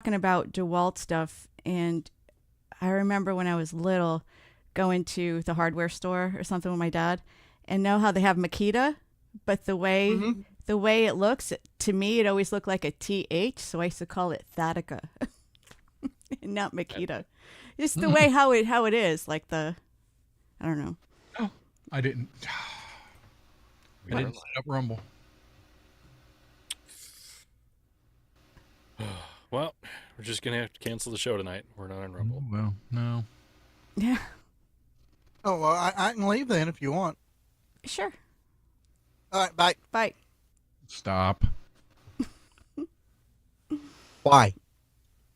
talking about DeWalt stuff, and I remember when I was little going to the hardware store or something with my dad, and know how they have Makita, but Mm-hmm. the way it looks to me, it always looked like a TH, so I used to call it Thatica, not Makita. Just the way how it is, like the I don't know. Oh, I didn't. I Never didn't set up Rumble. Well, we're just gonna have to cancel the show tonight. We're not on Rumble. Well, no. Yeah, Oh, well, I can leave then if you want. sure. All right, bye. Bye. Stop. Why?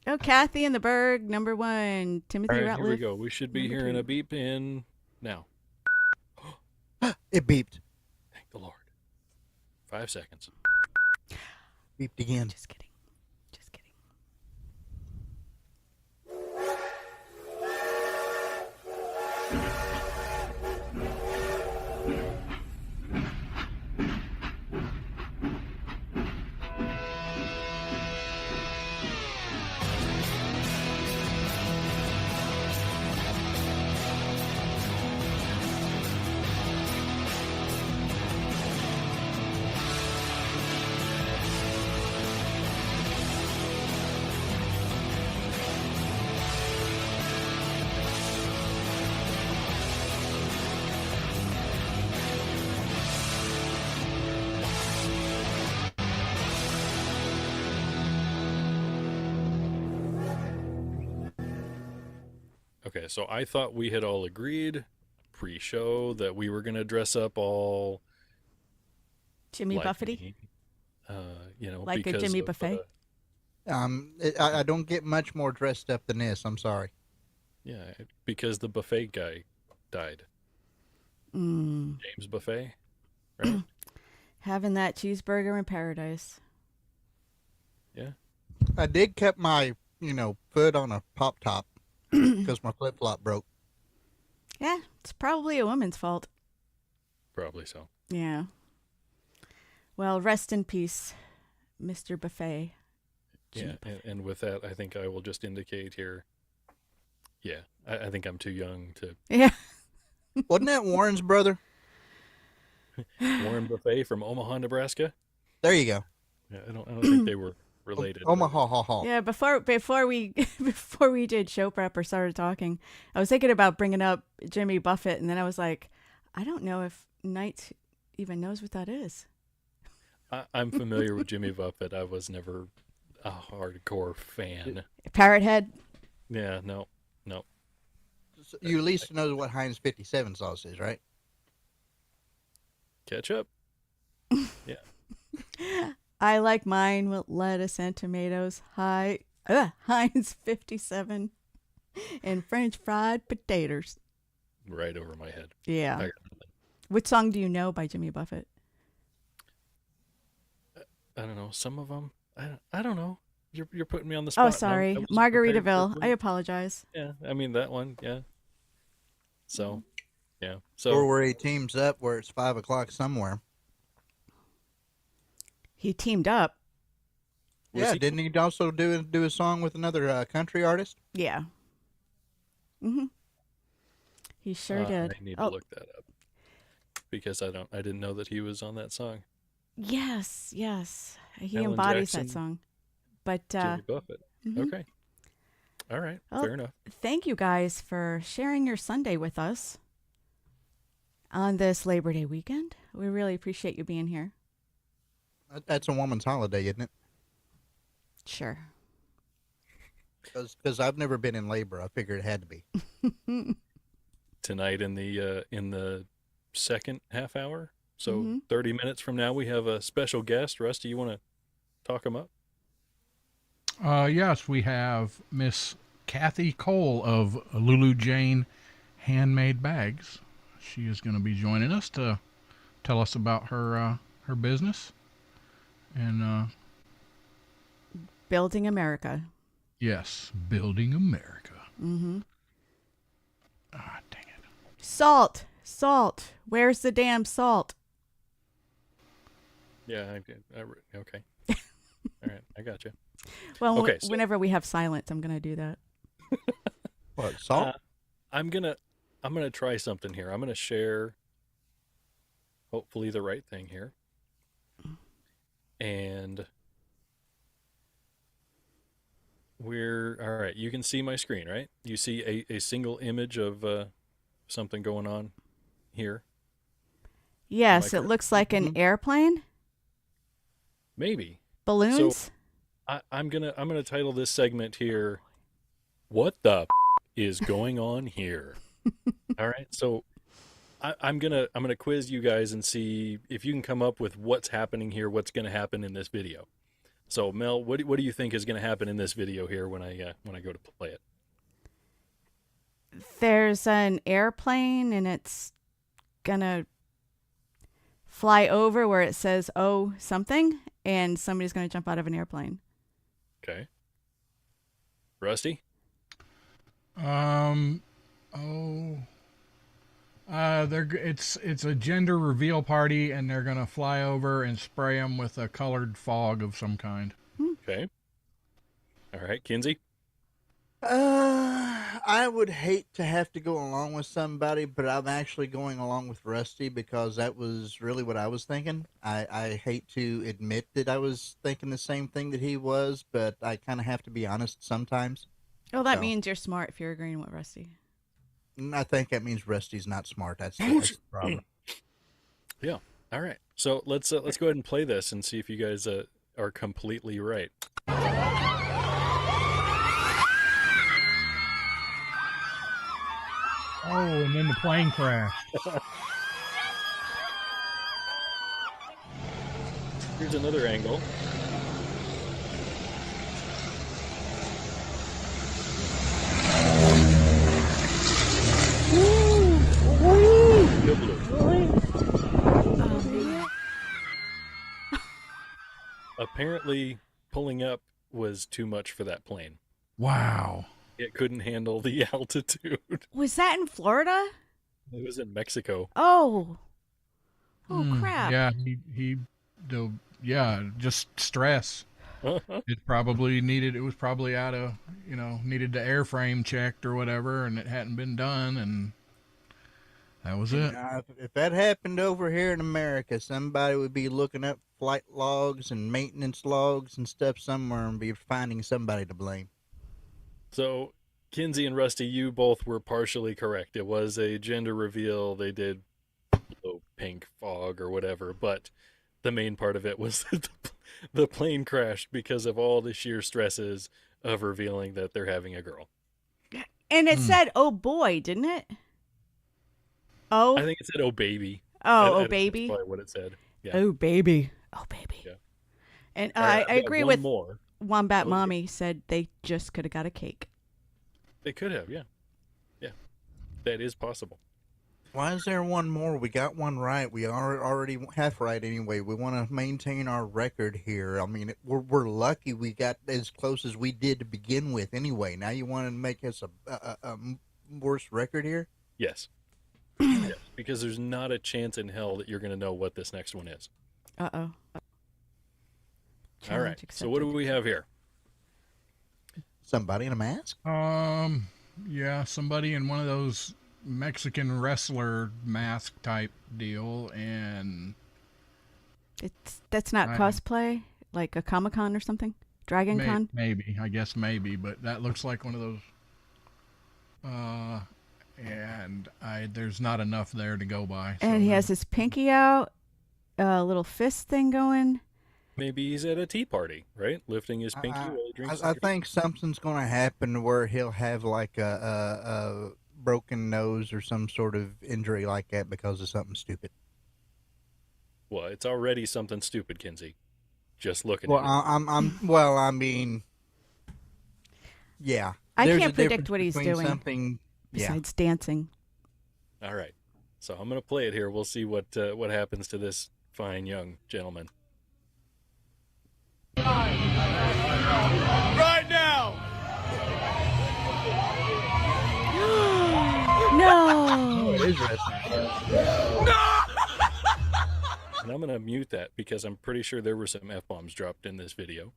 Oh, Kathy and the Berg, number 1. Timothy All right, here we Ratliff. go. We should be Number hearing 2. a beep in now. It beeped. Thank the Lord. 5 seconds. Beeped again. Just kidding. Just kidding. Okay, so I thought we had all agreed pre-show that we were gonna dress up all Jimmy like Buffety? me, Like a because Jimmy of, Buffet? I don't get much more dressed up than this. I'm sorry. yeah, because the buffet guy died. Mm. James Buffet, right? Having that cheeseburger in paradise. Yeah. I did keep my, foot on a pop top because my flip flop broke. Yeah, it's probably a woman's fault. Probably so. Yeah. Well, rest in peace, Mr. Buffet. Yeah, and with that, I think I will just indicate here. Yeah, I think I'm too young to. Yeah. Wasn't that Warren's brother? Warren Buffet from Omaha, Nebraska. There you go. Yeah, I don't think they were related. Omaha, ha, ha. Yeah, before we before we did show prep or started talking, I was thinking about bringing up Jimmy Buffett, and then I was like, I don't know if Knight even knows what that is. I'm familiar with Jimmy Buffett. I was never a hardcore fan. Parrot Head. Yeah, no. So you at least know what Heinz 57 sauce is, right? Ketchup? Yeah. I like mine with lettuce and tomatoes. Heinz 57 and French fried potatoes. Right over my head. Yeah. I got nothing. Which song do you know by Jimmy Buffett? I don't know. Some of them. I don't know. You're putting me on the spot. Oh, sorry. I wasn't prepared Margaritaville. for I it. apologize. Yeah, I mean that one. Yeah. So, yeah. Or So where he teams up where it's 5 o'clock somewhere. He teamed up. Was Yeah, he- didn't he also do a song with another country artist? Yeah. Mm-hmm. He sure did. I need to look that up because I didn't know that he was on that song. Yes, yes. He Alan embodies Jackson, that song. But Jimmy Buffett. mhm. Okay. All right. Well, Fair enough. thank you guys for sharing your Sunday with us on this Labor Day weekend. We really appreciate you being here. That's a woman's holiday, isn't it? Sure. Because I've never been in labor. I figured it had to be. Tonight in the second half hour. So Mhm. 30 minutes from now, we have a special guest. Rusty, you want to talk him up? Yes, we have Miss Kathy Cole of Lulu Jane Handmade Bags. She is going to be joining us to tell us about her business. And Building America. yes, building America. Mm-hmm. Ah, dang it. Salt. Salt. Where's the damn salt? Yeah. Okay. All right. I got you. Well, Okay, so- whenever we have silence, I'm gonna do that. What, salt? I'm gonna try something here. I'm gonna share, hopefully the right thing here, and we're all right. You can see my screen, right? You see a single image of something going on here. Yes, it correct? looks like an Mhm. airplane. Maybe. Balloons. I'm gonna title this segment here, "What the is going on here?" All right, so I'm gonna quiz you guys and see if you can come up with what's happening here, what's gonna happen in this video. So Mel, what do you think is gonna happen in this video here when I go to play it? There's an airplane, and it's gonna fly over where it says "oh something," and somebody's gonna jump out of an airplane. Okay, Rusty. It's a gender reveal party, and they're gonna fly over and spray them with a colored fog of some kind. Okay. All right, Kinsey. I would hate to have to go along with somebody, but I'm actually going along with Rusty because that was really what I was thinking. I hate to admit that I was thinking the same thing that he was, but I kind of have to be honest sometimes. Well, that So- means you're smart if you're agreeing with Rusty. And I think that means Rusty's not smart. That's the problem. Yeah. All right. So let's go ahead and play this and see if you guys are completely right. Oh, and then the plane crashed. Here's another angle. Apparently, pulling up was too much for that plane. Wow. It couldn't handle the altitude. Was that in Florida? It was in Mexico. Oh. Oh crap. Yeah, just stress. It was probably out of, needed the airframe checked or whatever, and it hadn't been done, and that was it. Now, if that happened over here in America, somebody would be looking up flight logs and maintenance logs and stuff somewhere and be finding somebody to blame. So, Kinsey and Rusty, you both were partially correct. It was a gender reveal. They did pink fog or whatever, but the main part of it was that the plane crashed because of all the sheer stresses of revealing that they're having a girl. And it said "oh boy," didn't it? Oh. I think it said, "Oh baby." Oh, That's baby. probably what it said. Yeah. Oh baby. Oh baby. Yeah. And All right, I I've got agree one with more. Wombat Oh, Mommy said they just could have got a cake. They could have, yeah. Yeah. That is possible. Why is there one more? We got one right. We are already half right anyway. We want to maintain our record here. I mean, we're lucky we got as close as we did to begin with anyway. Now you want to make us a worse record here? Yes. Yes. Because there's not a chance in hell that you're going to know what this next one is. Uh-oh. All right. So what do we have here? Somebody in a mask? Yeah, somebody in one of those Mexican wrestler mask type deal, and That's not I- cosplay? Like a Comic-Con or something? Dragon Con? maybe, but that looks like one of those. And there's not enough there to go by. So And he has his pinky out, a little fist thing going. Maybe he's at a tea party, right? Lifting his pinky while he drinks. I think something's going to happen where he'll have like a broken nose or some sort of injury like that because of something stupid. Well, it's already something stupid, Kinsey. Just looking Well, at it. well, I mean, yeah. I There's can't a predict difference what he's between doing Something, yeah. besides dancing. All right. So I'm going to play it here. We'll see what happens to this fine young gentleman. Right now! No! It is wrestling. And I'm going to mute that because I'm pretty sure there were some F-bombs dropped in this video.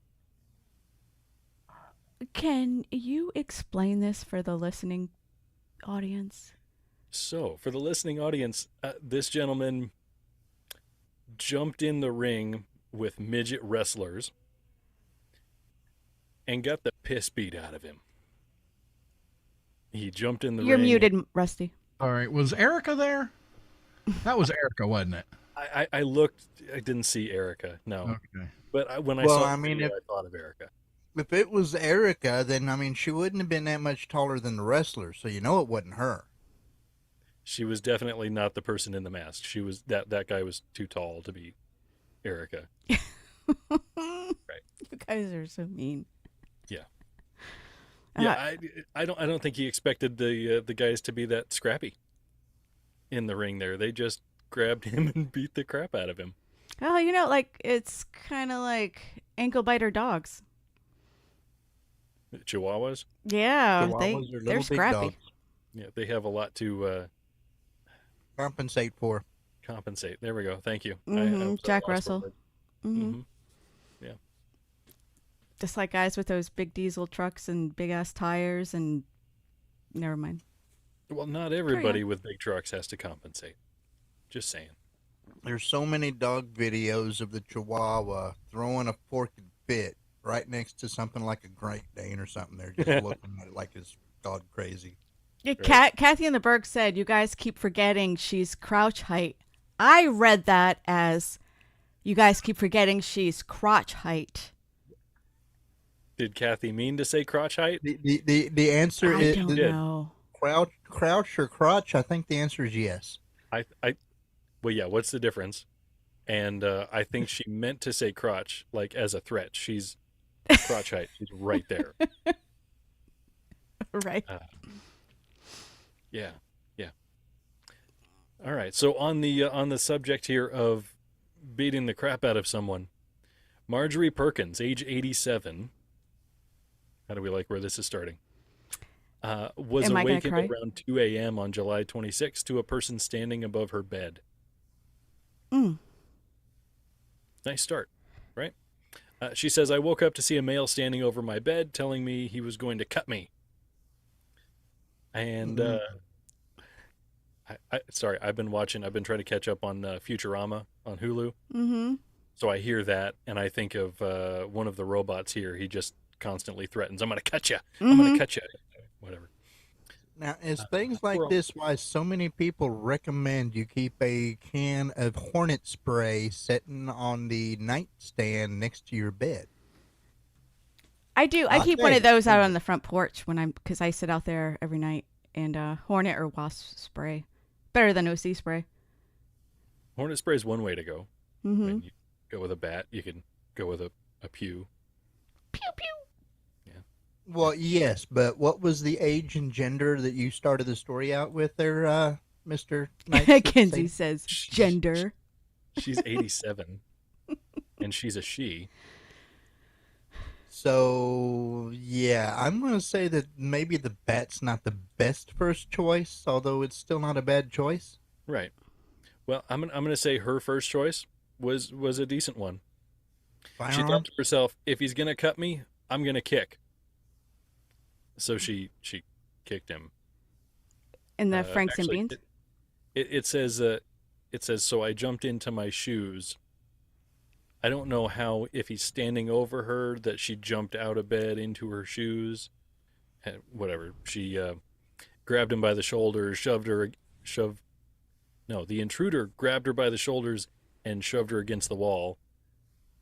Can you explain this for the listening audience? So, for the listening audience, this gentleman jumped in the ring with midget wrestlers and got the piss beat out of him. He jumped in the You're ring. muted, Rusty. All right, was Erica there? That was Erica, wasn't it? I looked. I didn't see Erica. No, Okay. but when I Well, saw I the mean, video, I thought of Erica. If it was Erica, then I mean, she wouldn't have been that much taller than the wrestler, so you know it wasn't her. She was definitely not the person in the mask. She was that guy was too tall to be Erica. You guys are so mean. Yeah. Uh, Yeah, I don't think he expected the guys to be that scrappy in the ring there. They just grabbed him and beat the crap out of him. Well, like it's kind of like ankle biter dogs. Chihuahuas, Yeah, Chihuahuas are they're little big scrappy. dogs. yeah, they have a lot to Compensate for. compensate. There we go. Thank you. Mhm, Jack lost Russell. for words. Hmm Mhm. Just like guys with those big diesel trucks and big ass tires and. Never mind. Well, not everybody with big trucks has to compensate. Just saying. There's so many dog videos of the Chihuahua throwing a forked fit right next to something like a Great Dane or something. They're just looking at it like it's dog crazy. Yeah, Kathy in the Berg said, "You guys keep forgetting she's crouch height." I read that as, "You guys keep forgetting she's crotch height." Did Kathy mean to say crotch height? The answer I is don't did. know. crouch or crotch. I think the answer is yes. Well, yeah. What's the difference? And I think she meant to say crotch, like as a threat. She's crotch height. She's right there. Right. Yeah, yeah. All right. So on the subject here of beating the crap out of someone, Marjorie Perkins, age 87. How do we like where this is starting? Was Am I gonna awakened cry? around 2 a.m. on July 26th to a person standing above her bed. Mm. Nice start, right? She says, I woke up to see a male standing over my bed telling me he was going to cut me. And sorry, I've been trying to catch up on Futurama on Hulu. Mm-hmm. So I hear that, and I think of one of the robots here. He just constantly threatens, I'm going to cut you. I'm going to cut you. Whatever. Now, is things like well- this why so many people recommend you keep a can of Hornet spray sitting on the nightstand next to your bed? I do. I I'll keep tell one you. of those out on the front porch because I sit out there every night. And hornet or wasp spray, better than OC spray. Hornet spray is one way to go. Mm-hmm. When you go with a bat, you can go with a pew. Pew pew. Well, yes, but what was the age and gender that you started the story out with there, Mr. Knight? Kenzie says gender. She's 87, and she's a she. So, yeah, I'm going to say that maybe the bat's not the best first choice, although it's still not a bad choice. Right. Well, I'm gonna say her first choice was a decent one. She Firearm? thought to herself, if he's gonna cut me, I'm gonna kick. So she kicked him. In the Franks and Actually, Beans. It says so I jumped into my shoes. I don't know how, if he's standing over her, that she jumped out of bed into her shoes. Whatever. She grabbed him by the shoulders, the intruder grabbed her by the shoulders and shoved her against the wall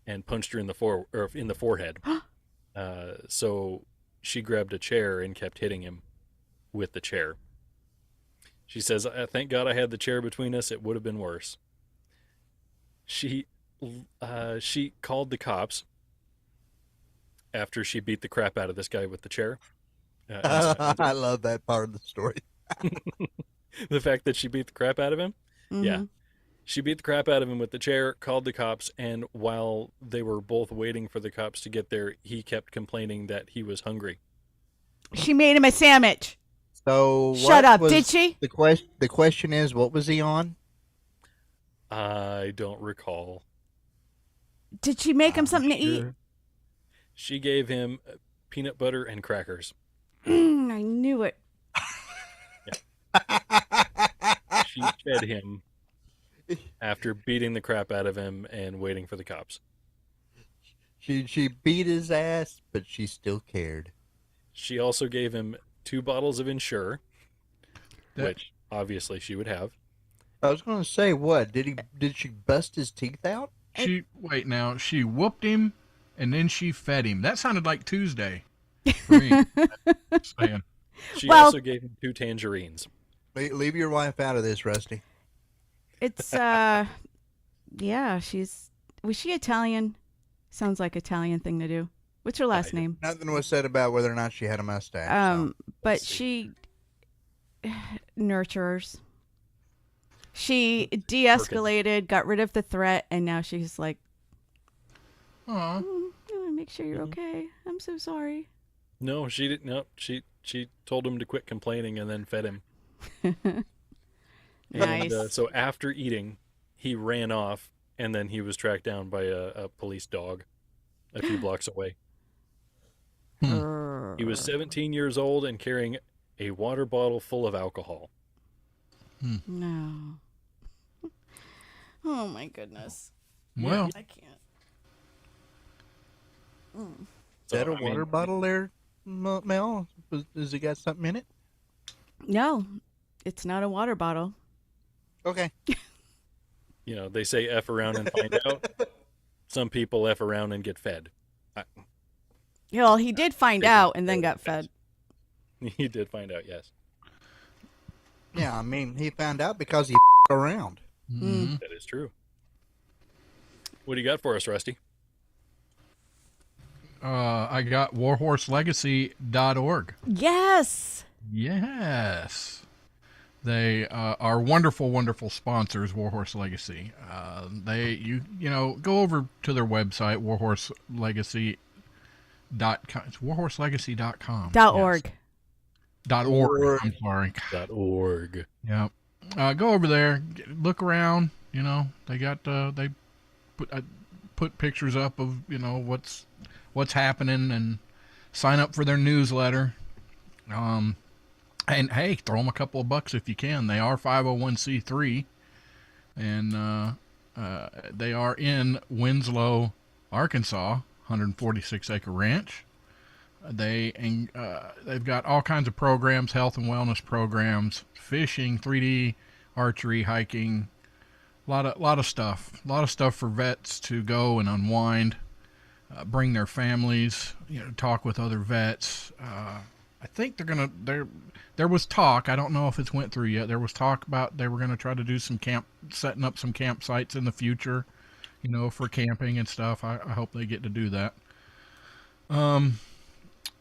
and punched her in the forehead. So she grabbed a chair and kept hitting him with the chair. She says, thank God I had the chair between us. It would have been worse. She called the cops after she beat the crap out of this guy with the chair. I love that part of the story. The fact that she beat the crap out of him. Mm-hmm. Yeah. She beat the crap out of him with the chair, called the cops, and while they were both waiting for the cops to get there, he kept complaining that he was hungry. She made him a sandwich. So Shut what up, was did she? The question is, what was he on? I don't recall. Did she make him something to eat? Sure. She gave him peanut butter and crackers. I knew it. She fed him after beating the crap out of him and waiting for the cops. She beat his ass, but she still cared. She also gave him 2 bottles of Ensure, That- which obviously she would have. I was going to say, what did she bust his teeth out? She whooped him and then she fed him. That sounded like Tuesday for me. Just saying. She Well- also gave him 2 tangerines. Leave your wife out of this, Rusty. It's yeah, was she Italian? Sounds like Italian thing to do. What's her last name? Nothing was said about whether or not she had a mustache. But she nurturers. She de-escalated, got rid of the threat, and now she's like, Aw. I want to make sure you're okay. I'm so sorry. No, she didn't. No, she told him to quit complaining and then fed him. Nice. And, so after eating, he ran off, and then he was tracked down by a police dog a few blocks away. He was 17 years old and carrying a water bottle full of alcohol. No. Oh my goodness. Well, I can't. Is So, that a I mean, water bottle there, Mel? Has it got something in it? No, it's not a water bottle. Okay. You know, they say F around and find out. Some people F around and get fed. Well, he did find out and then got fed. He did find out, yes. Yeah, I mean, he found out because he around. mhm. That is true. What do you got for us, Rusty? I got warhorselegacy.org. Yes. Yes. They are wonderful, wonderful sponsors, Warhorse Legacy. You go over to their website, warhorselegacy.com. It's warhorselegacy.com. .org. .org. I'm sorry. .org. Yeah. Go over there, look around. You know, they got they put pictures up of what's happening and sign up for their newsletter. And hey, throw them a couple of bucks if you can. They are 501c3, and they are in Winslow, Arkansas, 146-acre ranch. They've got all kinds of programs, health and wellness programs, fishing, 3D archery, hiking, a lot of stuff for vets to go and unwind, bring their families, talk with other vets. I think there was talk, I don't know if it's went through yet. There was talk about they were going to try to do setting up some campsites in the future, for camping and stuff. I hope they get to do that.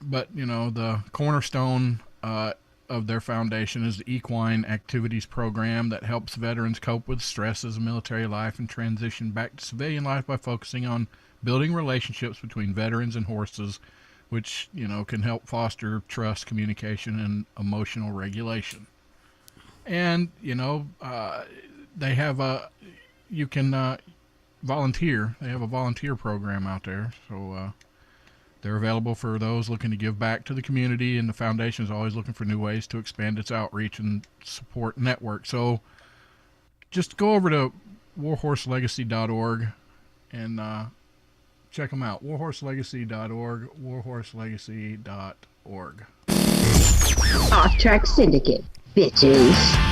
But the cornerstone of their foundation is the Equine Activities Program that helps veterans cope with stresses of military life and transition back to civilian life by focusing on building relationships between veterans and horses, which can help foster trust, communication, and emotional regulation. And they have you can volunteer. They have a volunteer program out there, so they're available for those looking to give back to the community. And the foundation is always looking for new ways to expand its outreach and support network. So just go over to warhorselegacy.org and check them out. warhorselegacy.org, warhorselegacy.org. Off Track Syndicate, bitches.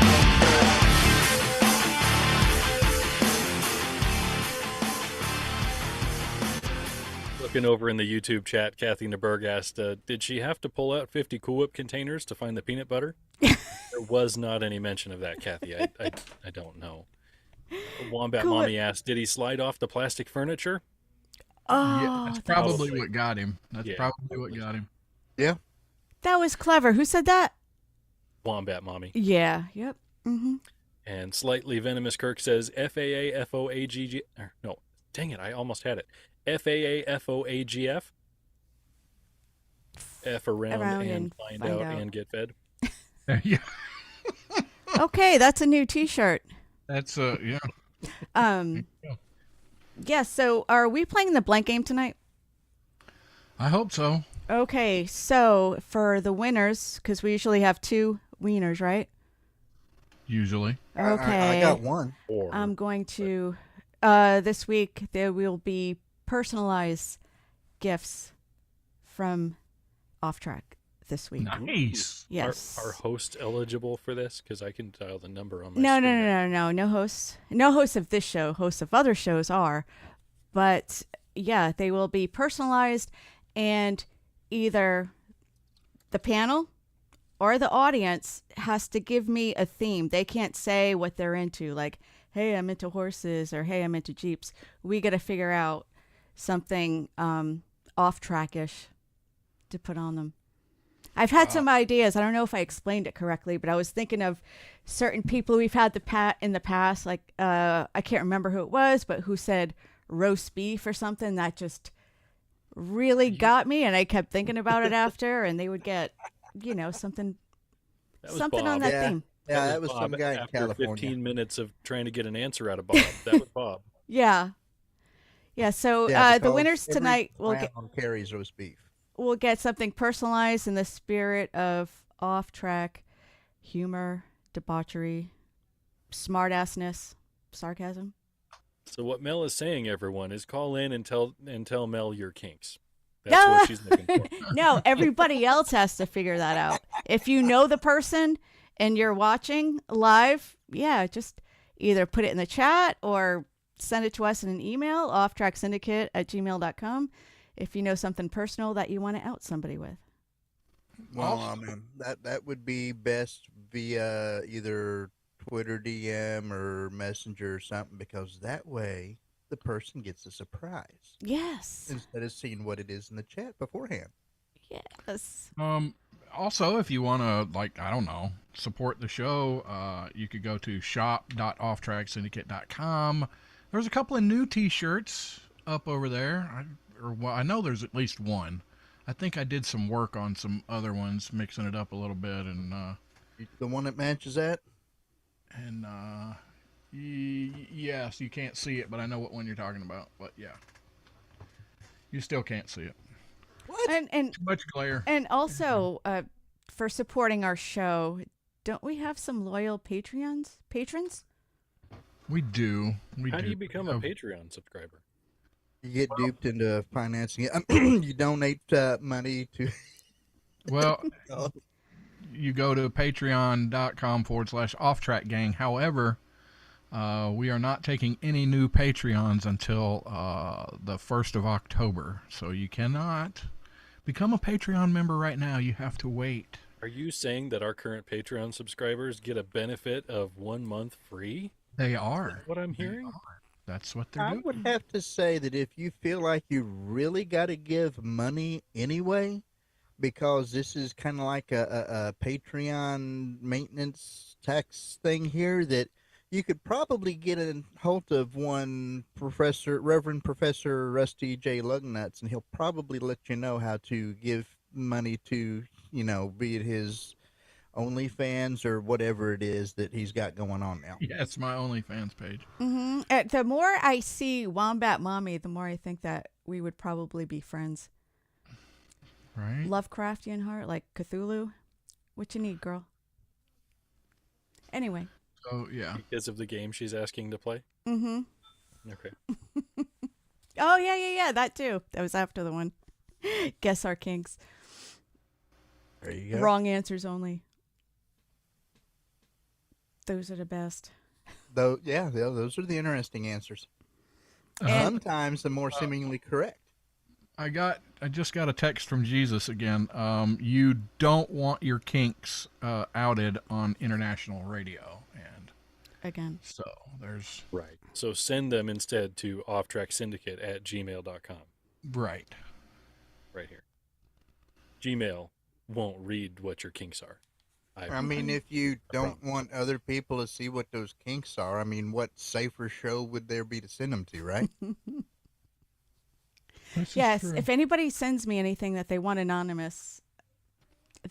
Looking over in the YouTube chat, Kathy Neberg asked, did she have to pull out 50 Cool Whip containers to find the peanut butter? There was not any mention of that, Kathy. I don't know. Wombat Cool Mommy asked, did he slide off the plastic furniture? Oh, Yeah, that's probably Probably. what got him. That's Yeah, probably what got him. Yeah. that was clever. Who said that? Wombat Mommy. Yeah. Yep. Mm-hmm. And Slightly Venomous Kirk says, FAAFOAGG. No, dang it, I almost had it. FAAFOAGF. F around and find out and get fed. Yeah, Okay, that's a new T-shirt. that's yeah. Yeah. So, are we playing the blank game tonight? I hope so. Okay, so for the winners, because we usually have 2 wieners, right? Usually. Okay. I got one. Or I'm going to, this week, there will be personalized gifts from Off Track this week. Nice. Yes. Are hosts eligible for this? Because I can dial the number on my No, screen. no hosts. No hosts of this show. Hosts of other shows are. But yeah, they will be personalized, and either the panel or the audience has to give me a theme. They can't say what they're into, like, hey, I'm into horses, or hey, I'm into Jeeps. We got to figure out something off trackish to put on them. I've had some ideas. I don't know if I explained it correctly, but I was thinking of certain people we've had in the past. Like, I can't remember who it was, but who said roast beef or something that just really got me, and I kept thinking about it after, and they would get, something That was something Bob. on that Yeah. theme. Yeah, that was Bob some guy in after California. 15 minutes of trying to get an answer out of Bob. That was Bob. Yeah. Yeah, so Yeah, the because winners every tonight will clown get carries roast beef. we'll get something personalized in the spirit of off-track humor, debauchery, smartassness, sarcasm. So what Mel is saying, everyone, is call in and tell Mel your kinks. That's what she's looking for. No, everybody else has to figure that out. If you know the person and you're watching live, yeah, just either put it in the chat or send it to us in an email, offtracksyndicate@gmail.com, if you know something personal that you want to out somebody with. Well, that would be best via either Twitter DM or Messenger or something, because that way the person gets a surprise Yes. instead of seeing what it is in the chat beforehand. Yes. Also, if you want to, I don't know, support the show, you could go to shop.offtracksyndicate.com. There's a couple of new T-shirts up over there. I know there's at least one. I think I did some work on some other ones, mixing it up a little bit, and The one that matches that? yes, you can't see it, but I know what one you're talking about. But yeah, you still can't see it. And Too much glare. and also for supporting our show, don't we have some loyal patrons? We do. How do you become a Patreon subscriber? You get duped into financing it. You donate money to. Well, you go to patreon.com/offtrackgang. However, we are not taking any new Patreons until the 1st of October. So you cannot become a Patreon member right now. You have to wait. Are you saying that our current Patreon subscribers get a benefit of 1 month free? They are. What I'm hearing? That's what they're I doing. would have to say that if you feel like you really got to give money anyway, because this is kind of like a Patreon maintenance tax thing here, that you could probably get a hold of one Reverend Professor Rusty J. Lugnuts, and he'll probably let you know how to give money to, be it his OnlyFans or whatever it is that he's got going on now. Yeah, it's my OnlyFans page. Mm-hmm. The more I see Wombat Mommy, the more I think that we would probably be friends. Right? Lovecraftian heart, like Cthulhu. What you need, girl? Anyway. So, yeah. Because of the game she's asking to play? Mm-hmm. Okay. Oh, yeah, that too. That was after the one. Guess our kinks. There you go. Wrong answers only. Those are the best. Those are the interesting answers. And- Sometimes the more seemingly correct. I just got a text from Jesus again. You don't want your kinks outed on international radio, and Again. so there's Right. So send them instead to offtracksyndicate@gmail.com. right. Right here. Gmail won't read what your kinks are. I mean, if you don't want other people to see what those kinks are, I mean, what safer show would there be to send them to, right? This is Yes, true. if anybody sends me anything that they want anonymous,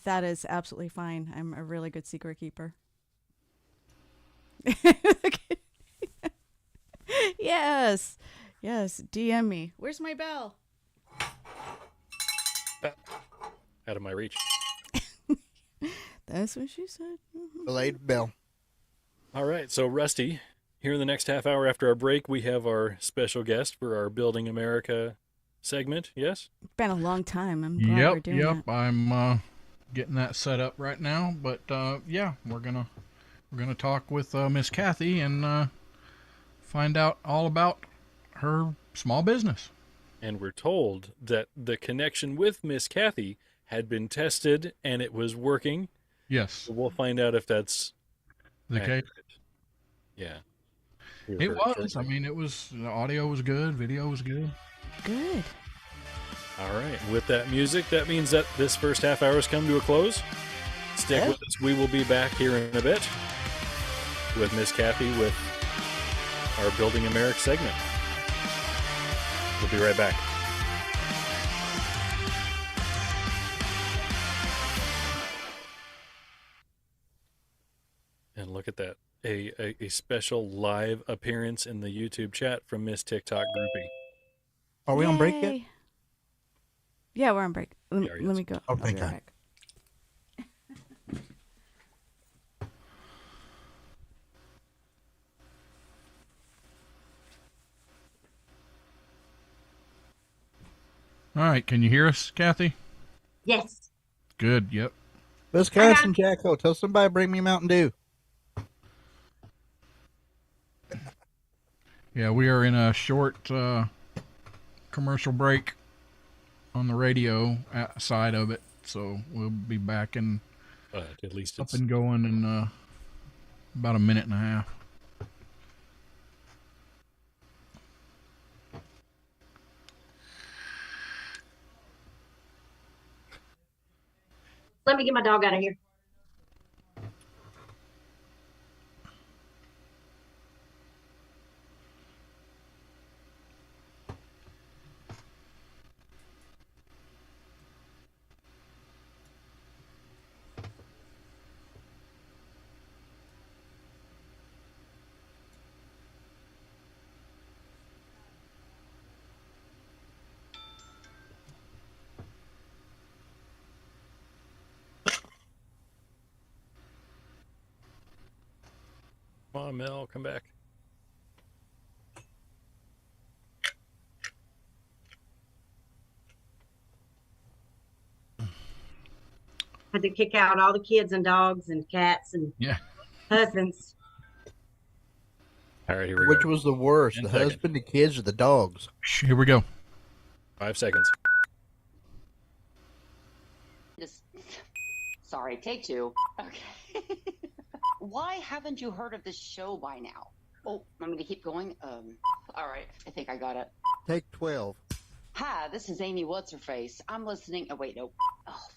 that is absolutely fine. I'm a really good secret keeper. Yes, DM me. Where's my bell? out of my reach. That's what she said. Delayed bell. All right, so Rusty, here in the next half hour after our break, we have our special guest for our Building America segment. Yes? Been a long time. I'm glad we're doing Yep. that. I'm getting that set up right now. But yeah, we're gonna talk with Miss Kathy and find out all about her small business. And we're told that the connection with Miss Kathy had been tested and it was working. Yes, So we'll find out if that's the case. accurate. Yeah. It was. I mean, the audio was good, video was good. Good. All right. With that music, that means that this first half hour has come to a close. Stick with us. We will be back here in a bit with Miss Kathy with our Building America segment. We'll be right back. And look at that. A special live appearance in the YouTube chat from Miss TikTok Groupie. Are we on break yet? Yay. Yeah, we're on break. Let are, me yes. go. Oh, I'll be thank right God. back. All right, can you hear us, Kathy? Yes. Good. Yep. Wisconsin Jacko, tell somebody to bring me Mountain Dew. Yeah, we are in a short commercial break on the radio side of it, so we'll be back and But at least up it's and going in about a minute and a half. Let me get my dog out of here. Come on, Mel, come back. Had to kick out all the kids and dogs and cats and Yeah. husbands. All right, here we Which go. was the worst, 10 the seconds. husband, the kids, or the dogs? Here we go. 5 seconds. Just sorry, take two. Okay. Why haven't you heard of this show by now? Oh, want me to keep going? All right, I think I got it. Take 12. Hi, this is Amy What's Her Face. I'm listening. Oh wait, no. Oh,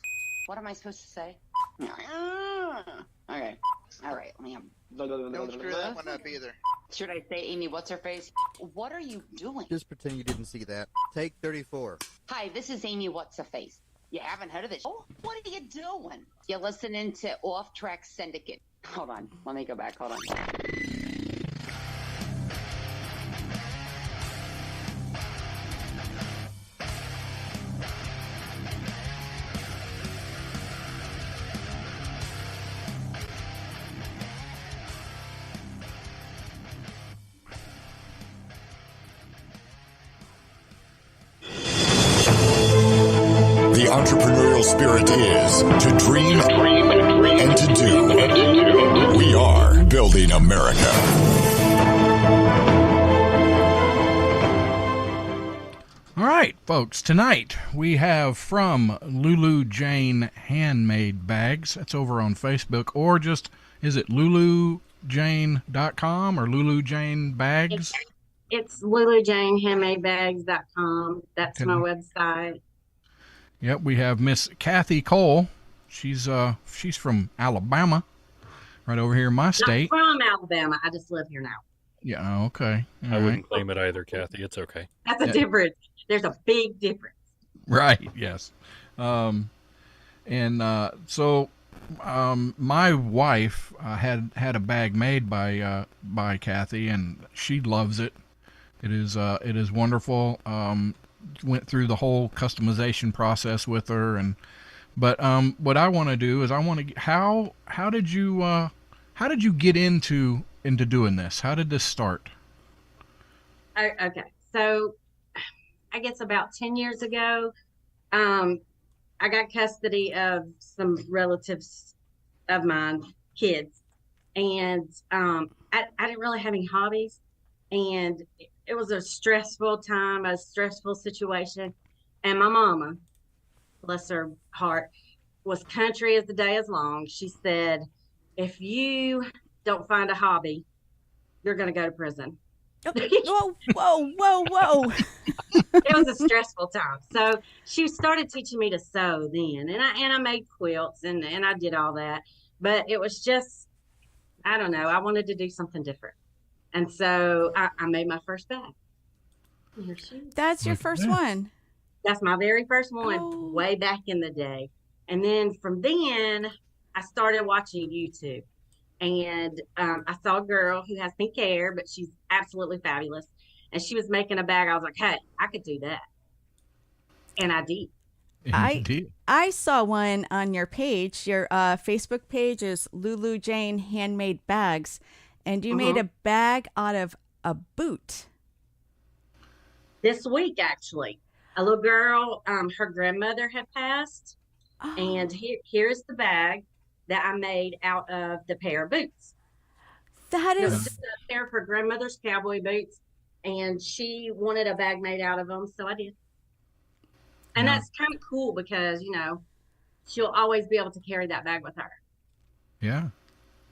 what am I supposed to say? Okay. All right. Let me have. Don't screw that one up either. Should I say Amy What's Her Face? What are you doing? Just pretend you didn't see that. Take 34. Hi, this is Amy What's Her Face. You haven't heard of this? Oh, what are you doing? You're listening to Off Track Syndicate. Hold on. Let me go back. Hold on. The entrepreneurial spirit is to dream and to do. We are Building America. All right, folks, tonight we have from Lulu Jane Handmade Bags. That's over on Facebook, or just, is it lulujane.com or Lulu Jane Bags? It's lulujanehandmadebags.com. That's Okay. my website. Yep, we have Miss Kathy Cole. She's from Alabama, right over here in my Not state. from Alabama. I just live here now. Yeah, okay. All I right. wouldn't claim it either, Kathy. It's okay. That's a Yeah. difference. There's a big difference. Right, yes. So my wife had a bag made by Kathy, and she loves it. It is wonderful. Went through the whole customization process with her, and But what I want to do is I want to how did you get into doing this? How did this start? Okay. So I guess about 10 years ago, I got custody of some relatives of mine, kids, and I didn't really have any hobbies, and it was a stressful time, a stressful situation, and my mama, bless her heart, was country as the day is long. She said, if you don't find a hobby, you're going to go to prison. Whoa, whoa, whoa, whoa. It was a stressful time. So she started teaching me to sew then, and I made quilts and I did all that. But it was just, I don't know, I wanted to do something different. And so I made my first bag. Here she is. That's your Look at first that. one. That's my very first one, Oh. way back in the day. And then from then, I started watching YouTube. And I saw a girl who has pink hair, but she's absolutely fabulous. And she was making a bag. I was like, hey, I could do that. And I did. Indeed. I saw one on your page. Your Facebook page is Lulu Jane Handmade Bags, and you made a bag out of a boot. This week, actually, a little girl, her grandmother had passed. Oh, And here's the bag that I made out of the pair of boots. that It was is just a pair of her grandmother's cowboy boots, and she wanted a bag made out of them, so I did. And Yeah. that's kind of cool because, she'll always be able to carry that bag with her. Yeah.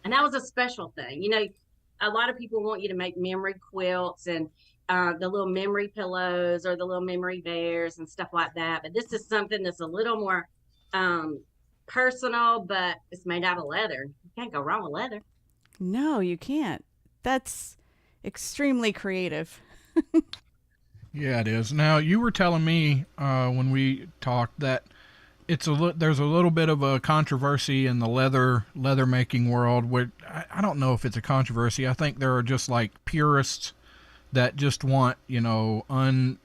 And that was a special thing. A lot of people want you to make memory quilts and the little memory pillows or the little memory bears and stuff like that. But this is something that's a little more personal, but it's made out of leather. You can't go wrong with leather. no, you can't. That's extremely creative. Yeah, it is. Now, you were telling me when we talked that there's a little bit of a controversy in the leather making world. Where I don't know if it's a controversy. I think there are just like purists that just want Adulterated.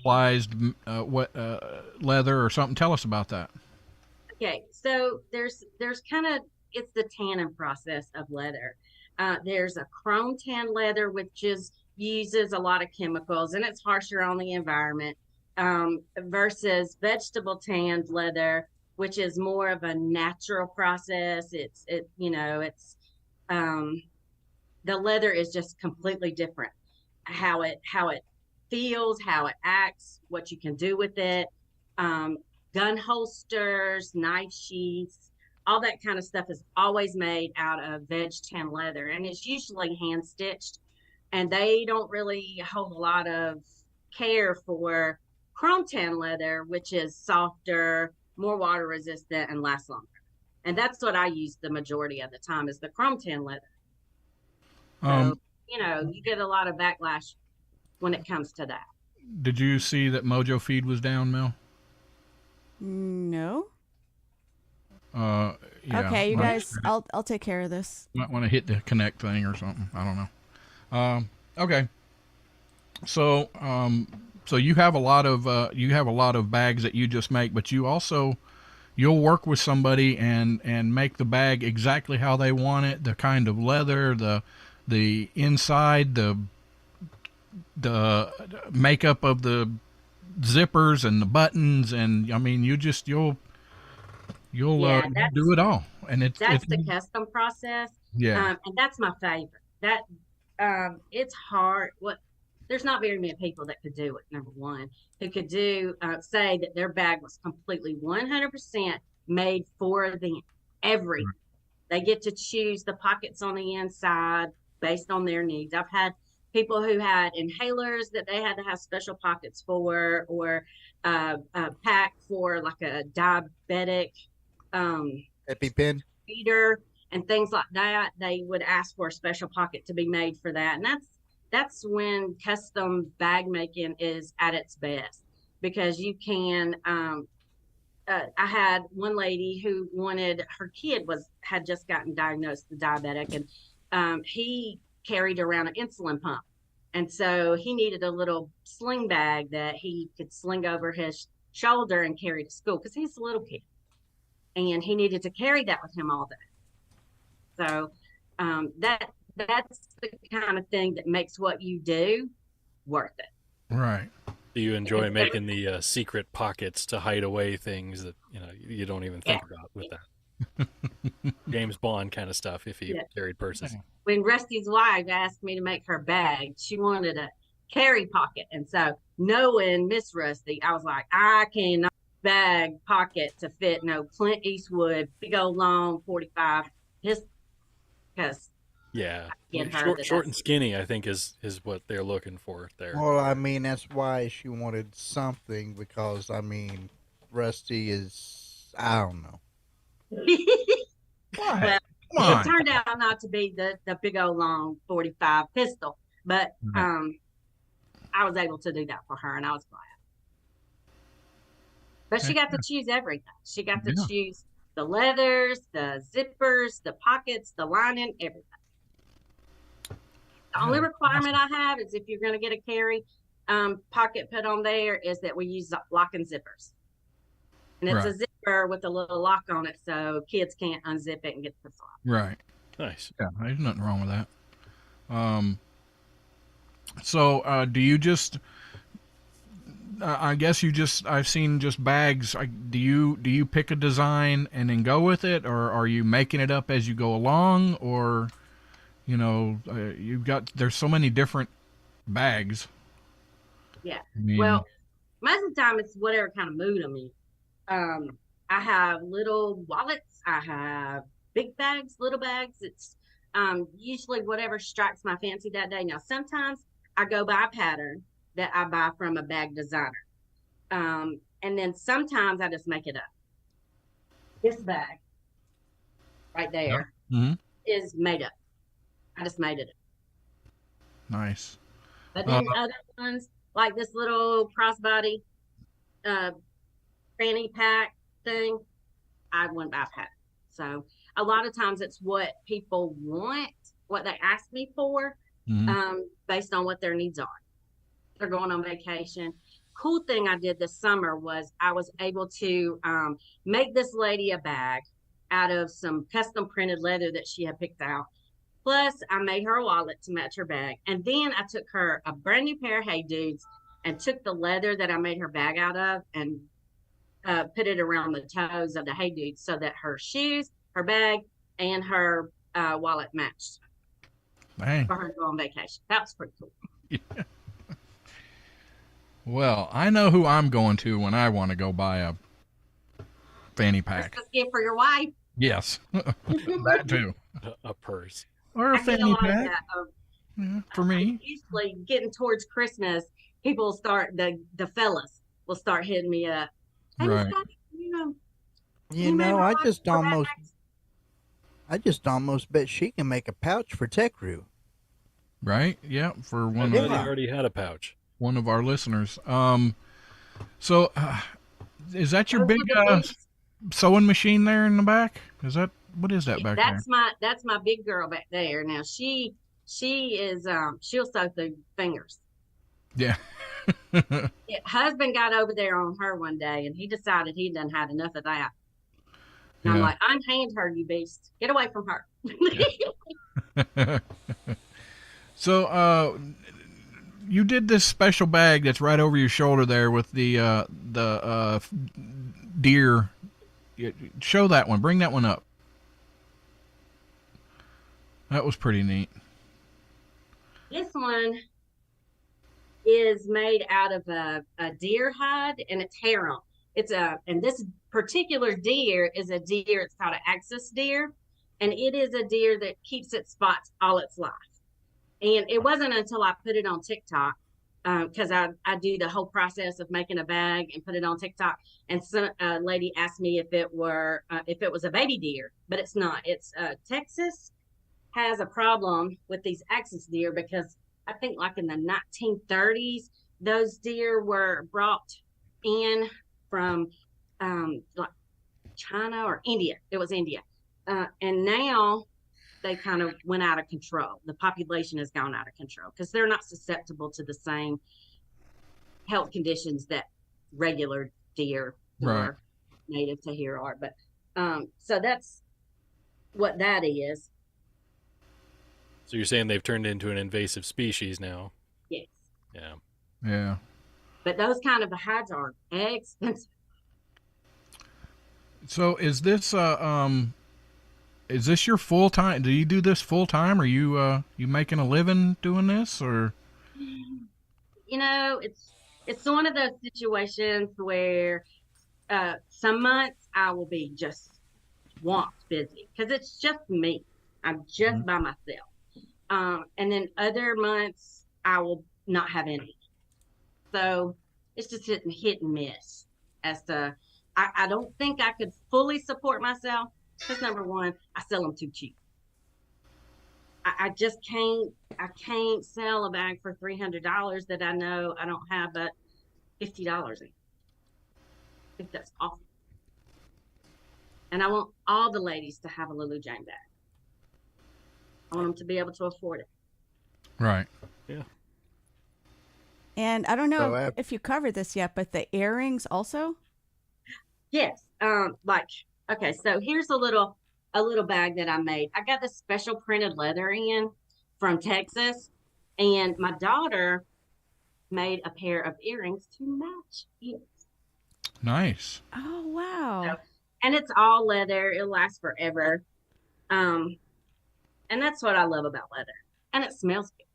chemicalized leather or something. Tell us about that. Okay, so there's kind of, it's the tanning process of leather. There's a chrome tan leather, which uses a lot of chemicals and it's harsher on the environment, versus vegetable tanned leather, which is more of a natural process. The leather is just completely different. How it feels, how it acts, what you can do with it. Gun holsters, knife sheaths, all that kind of stuff is always made out of veg tan leather, and it's usually hand stitched. And they don't really hold a lot of care for chrome tan leather, which is softer, more water resistant, and lasts longer. And that's what I use the majority of the time is the chrome tan leather. So, you get a lot of backlash when it comes to that. Did you see that Mojo Feed was down, Mel? No. Yeah. Okay, you Might- guys, I'll take care of this. Might want to hit the connect thing or something. I don't know. Okay. So you have a lot of bags that you just make, but you'll work with somebody and make the bag exactly how they want it, the kind of leather, the inside, the makeup of the zippers and the buttons, and I mean you'll do it all, and it's the custom process. Yeah. And that's my favorite. That it's hard. There's not very many people that could do it. Number one, who could say that their bag was completely 100% made for them. Everything. They get to choose the pockets on the inside based on their needs. I've had people who had inhalers that they had to have special pockets for, or a pack for like a diabetic EpiPen. feeder and things like that. They would ask for a special pocket to be made for that. And that's when custom bag making is at its best, because you can I had one lady who wanted, her kid had just gotten diagnosed with diabetic, and he carried around an insulin pump. And so he needed a little sling bag that he could sling over his shoulder and carry to school because he's a little kid, and he needed to carry that with him all day. So that's the kind of thing that makes what you do worth it. Right. Do you enjoy making the secret pockets to hide away things that you don't even think about with that? James Bond kind of stuff. If he carried purses. When Rusty's wife asked me to make her bag, she wanted a carry pocket, and so knowing Miss Rusty, I was like, I cannot bag pocket to fit no Clint Eastwood big old long 45 pistol because yeah, get her short and skinny, I think is what they're looking for there. Well, I mean, that's why she wanted something because, I mean, Rusty is, I don't know. Well, Come on. it turned out not to be the big old long 45 pistol, but I was able to do that for her, and I was glad. But she got to choose everything. She got to choose the leathers, the zippers, the pockets, the lining, everything. The only requirement I have is if you're going to get a carry pocket put on there is that we use lock and zippers. And it's a zipper with a little lock on it so kids can't unzip it and get the pistol out. Right. Nice. Yeah, there's nothing wrong with that. So do you just I guess you just I've seen just bags. Do you pick a design and then go with it, or are you making it up as you go along, or there's so many different bags. Yeah. I mean, Well, most of the time it's whatever kind of mood I'm in. I have little wallets. I have big bags, little bags. It's usually whatever strikes my fancy that day. Now, sometimes I go by a pattern that I buy from a bag designer. And then sometimes I just make it up. This bag right there is made up. I just made it up. Nice. But then other ones, like this little crossbody fanny pack thing, I went by pattern. So a lot of times it's what people want, what they ask me for, based on what their needs are. They're going on vacation. Cool thing I did this summer was I was able to make this lady a bag out of some custom printed leather that she had picked out. Plus, I made her a wallet to match her bag. And then I took her a brand new pair of Hey Dudes and took the leather that I made her bag out of and put it around the toes of the Hey Dudes so that her shoes, her bag, and her wallet matched. Dang. For her to go on vacation. That was pretty cool. Yeah. Well, I know who I'm going to when I want to go buy a fanny pack. Christmas gift for your wife. Yes, that too. A purse. Or a I get a fanny lot of pack. that. Yeah, for me. Usually getting towards Christmas, people start, the fellas will start hitting me up. Hey, Right. I just almost bet she can make a pouch for Tekru. Right? Yeah, for I already had a pouch. one of our listeners. So is that your big sewing machine there in the back? What is that back there? That's my big girl back there. Now she is she'll sew through fingers. Yeah. Yeah, husband got over there on her one day and he decided he done had enough of that. And I'm like, unhand her, you beast. Get away from her. So you did this special bag that's right over your shoulder there with the deer. Show that one. Bring that one up. That was pretty neat. This one is made out of a deer hide and it's hair on. And this particular deer is a deer. It's called an axis deer, and it is a deer that keeps its spots all its life. And it wasn't until I put it on TikTok, because I do the whole process of making a bag and put it on TikTok. And some lady asked me if it was a baby deer, but it's not. It's Texas has a problem with these axis deer because I think like in the 1930s, those deer were brought in from like China or India. It was India. And now they kind of went out of control. The population has gone out of control because they're not susceptible to the same health conditions that regular deer who Right. are native to here are. But so that's what that is. So you're saying they've turned into an invasive species now? Yes. Yeah. Yeah. But those kind of hides are expensive. So is this your full time? Do you do this full time? Are you making a living doing this, or? You know, it's one of those situations where some months I will be just swamped busy because it's just me. I'm just by myself. And then other months I will not have any. So it's just hit and miss as to I don't think I could fully support myself because number one, I sell them too cheap. I just can't sell a bag for $300 that I know I don't have but $50 in. I think that's awful. And I want all the ladies to have a Lulu Jane bag. I want them to be able to afford it. Right. Yeah. And I don't know So, if you covered this yet, but the earrings also? Yes. Okay, so here's a little bag that I made. I got this special printed leather in from Texas, and my daughter made a pair of earrings to match it. Nice. Oh, wow. And it's all leather. It'll last forever. And that's what I love about leather. And it smells good.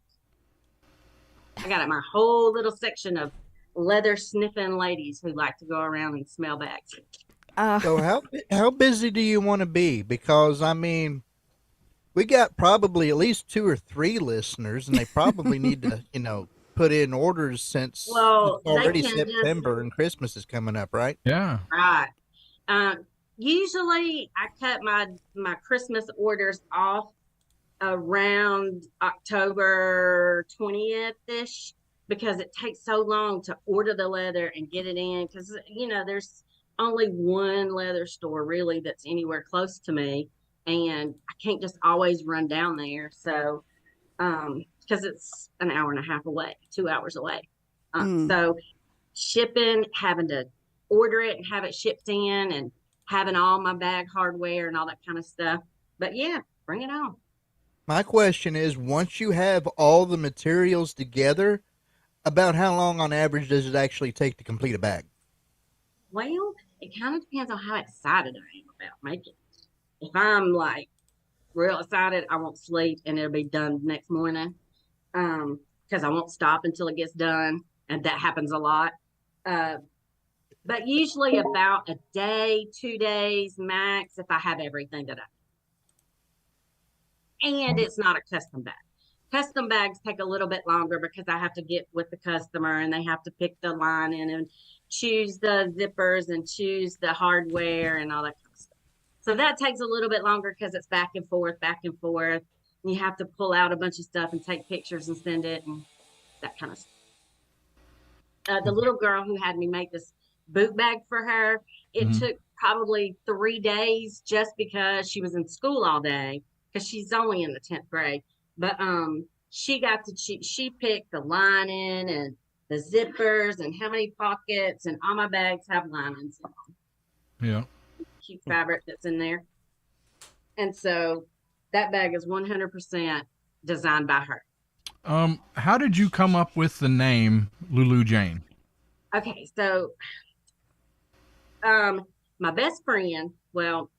I got my whole little section of leather sniffing ladies who like to go around and smell bags. So how busy do you want to be? Because I mean, we got probably at least 2 or 3 listeners, and they probably need to, put in orders since Well, it's already they can September and Christmas is coming up, right? Yeah. Right. Usually I cut my Christmas orders off around October 20th-ish because it takes so long to order the leather and get it in because, there's only one leather store really that's anywhere close to me, and I can't just always run down there. So, because it's an hour and a half away, 2 hours away. So shipping, having to order it and have it shipped in and having all my bag hardware and all that kind of stuff. But yeah, bring it on. My question is, once you have all the materials together, about how long on average does it actually take to complete a bag? Well, it kind of depends on how excited I am about making it. If I'm like real excited, I won't sleep and it'll be done next morning. Because I won't stop until it gets done, and that happens a lot. But usually about a day, 2 days max if I have everything that and it's not a custom bag. Custom bags take a little bit longer because I have to get with the customer and they have to pick the lining and choose the zippers and choose the hardware and all that kind of stuff. So that takes a little bit longer because it's back and forth. And you have to pull out a bunch of stuff and take pictures and send it and that kind of stuff. The little girl who had me make this boot bag for her, it took probably 3 days just because she was in school all day because she's only in the 10th grade. But she picked the lining and the zippers and how many pockets, and all my bags have linings. Yeah. Cute fabric that's in there. And so that bag is 100% designed by her. How did you come up with the name Lulu Jane? Okay, so my best friend, well,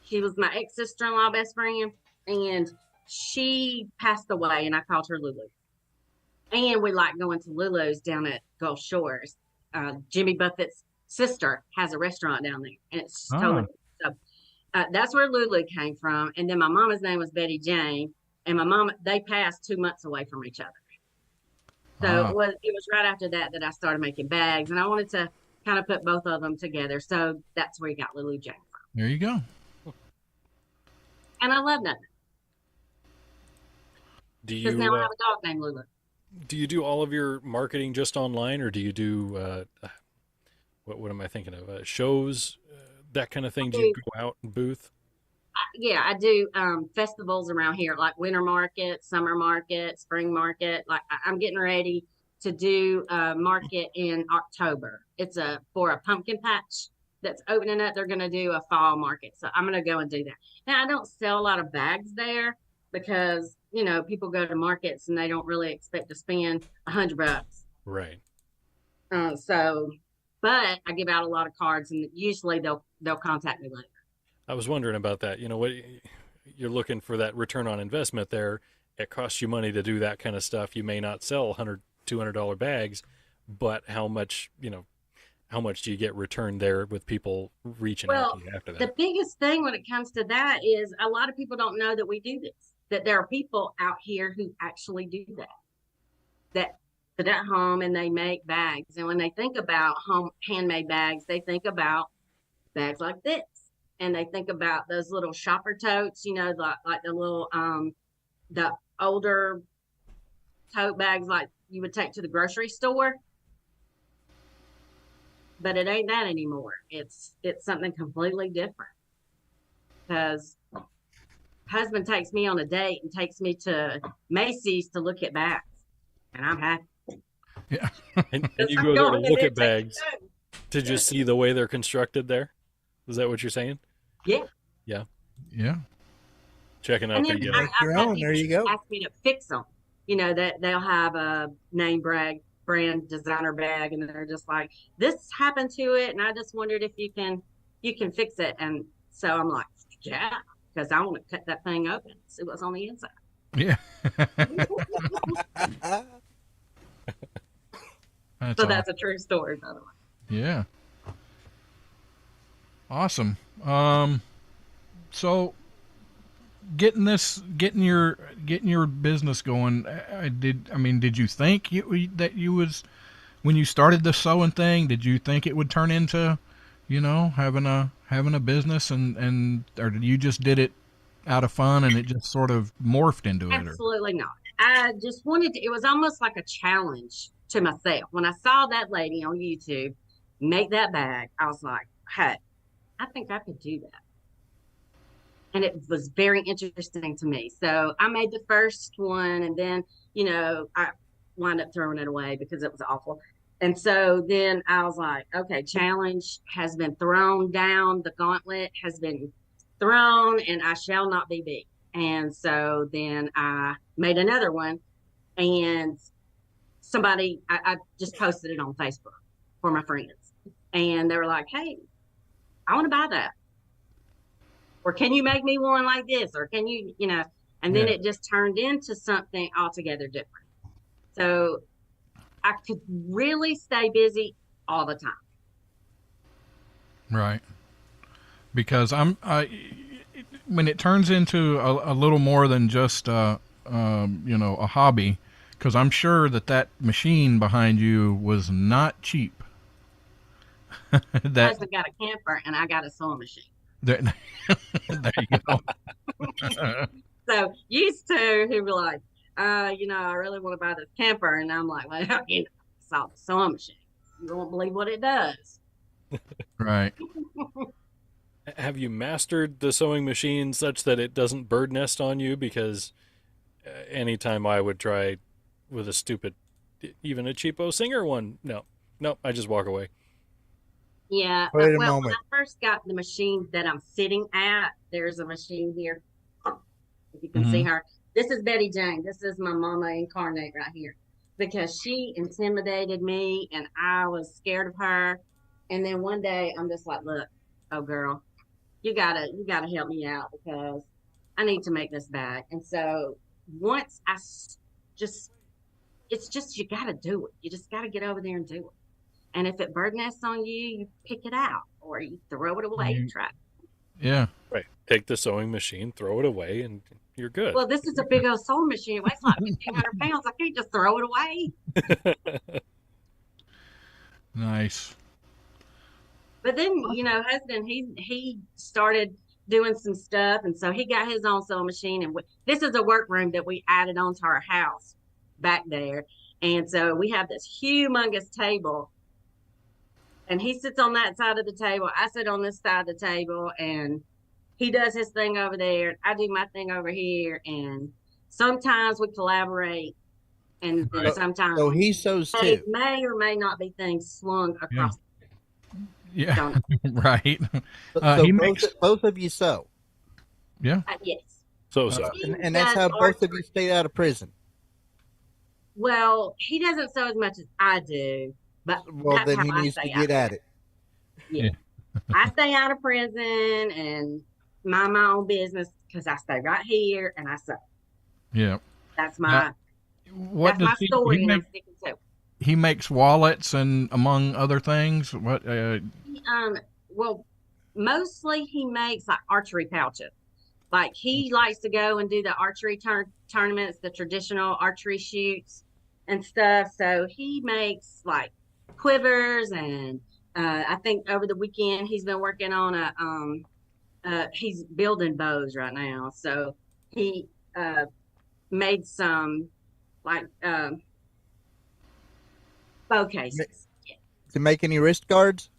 she was my ex-sister-in-law best friend, and she passed away, and I called her Lulu. And we like going to Lulu's down at Gulf Shores. Jimmy Buffett's sister has a restaurant down there, and it's totally so. That's where Lulu came from. And then my mama's name was Betty Jane, and my mom, they passed 2 months away from each other. So it was right after that I started making bags, and I wanted to kind of put both of them together. So that's where you got Lulu Jane from. There you go. And I love that because now I have a dog named Lulu. Do you do all of your marketing just online, or do you do what am I thinking of? Shows, that kind of thing? Do you go out and booth? Yeah, I do festivals around here, like winter market, summer market, spring market. Like I'm getting ready to do a market in October. It's for a pumpkin patch that's opening up. They're going to do a fall market. So I'm going to go and do that. Now, I don't sell a lot of bags there because, you know, people go to markets and they don't really expect to spend $100. Right. But I give out a lot of cards, and usually they'll contact me later. I was wondering about that. You know, what you're looking for, that return on investment there. It costs you money to do that kind of stuff. You may not sell $100, $200 bags, but how much do you get returned there with people reaching out to you after that? The biggest thing when it comes to that is a lot of people don't know that we do this, that there are people out here who actually do that sit at home and they make bags. And when they think about handmade bags, they think about bags like this. And they think about those little shopper totes, you know, like the little, the older tote bags like you would take to the grocery store. But it ain't that anymore. It's something completely different. Because husband takes me on a date and takes me to Macy's to look at bags. And I'm happy. Yeah. And you go there to look at bags to just see the way they're constructed there? Is that what you're saying? Yeah. Yeah. Yeah. Checking out And the then Make your own. There you go. ask me to fix them. You know, that they'll have a name brand designer bag, and they're just like, this happened to it, and I just wondered if you can fix it. And so I'm like, yeah, because I want to cut that thing open, see what's on the inside. Yeah. So that's a true story, by the way. Yeah. Awesome. So getting your business going, did you think that you was, when you started the sewing thing, did you think it would turn into, you know, having a business, and or you just did it out of fun and it just sort of morphed into it? Absolutely not. I just wanted to, it was almost like a challenge to myself. When I saw that lady on YouTube make that bag, I was like, hey, I think I could do that. And it was very interesting to me. So I made the first one, and then, you know, I wound up throwing it away because it was awful. And so then I was like, okay, challenge has been thrown down. The gauntlet has been thrown, and I shall not be beat. And so then I made another one, and I just posted it on Facebook for my friends. And they were like, hey, I want to buy that. Or can you make me one like this? Or can you, you know, and then it just turned into something altogether different. So I could really stay busy all the time. Right. Because when it turns into a little more than just, you know, a hobby, because I'm sure that machine behind you was not cheap. My husband got a camper and I got a sewing machine. There you go. So used to, he'd be like, you know, I really want to buy this camper. And I'm like, well, you know, I saw the sewing machine. You won't believe what it does. Right. Have you mastered the sewing machine such that it doesn't bird nest on you? Because anytime I would try with a stupid, even a cheapo Singer one, no, I just walk away. Yeah. Wait a When moment. I first got the machine that I'm sitting at, there's a machine here. If you can see her. This is Betty Jane. This is my mama incarnate right here. Because she intimidated me and I was scared of her. And then one day I'm just like, look, oh girl, you gotta help me out because I need to make this bag. And so once it's just, you gotta do it. You just gotta get over there and do it. And if it bird nests on you, you pick it out or you throw it away and try. Yeah. Right. Take the sewing machine, throw it away, and you're good. Well, this is a big old sewing machine. It weighs like 1,500 pounds. I can't just throw it away. Nice. But then, you know, husband, he started doing some stuff. And so he got his own sewing machine. And this is a workroom that we added onto our house back there. And so we have this humongous table. And he sits on that side of the table. I sit on this side of the table. And he does his thing over there. I do my thing over here. And sometimes we collaborate. and then Right. sometimes So he sews they too. may or may not be things slung across. Yeah, Don't know. right. So He both, makes, both of you sew. yeah, Yes. So And that's He how does both of you archery. stayed out of prison. Well, he doesn't sew as much as I do, but Well, that's then how he I needs to stay get out. at it. Yeah. I stay out of prison and mind my own business because I stay right here and I sew. yeah. That's my What that's my does he story, and make? I'm sticking to it. He makes wallets and among other things. What? Well, mostly he makes like archery pouches. Like he likes to go and do the archery tournaments, the traditional archery shoots and stuff. So he makes like quivers, and I think over the weekend he's been working on he's building bows right now. So he made some like bow cases. To make any wrist guards?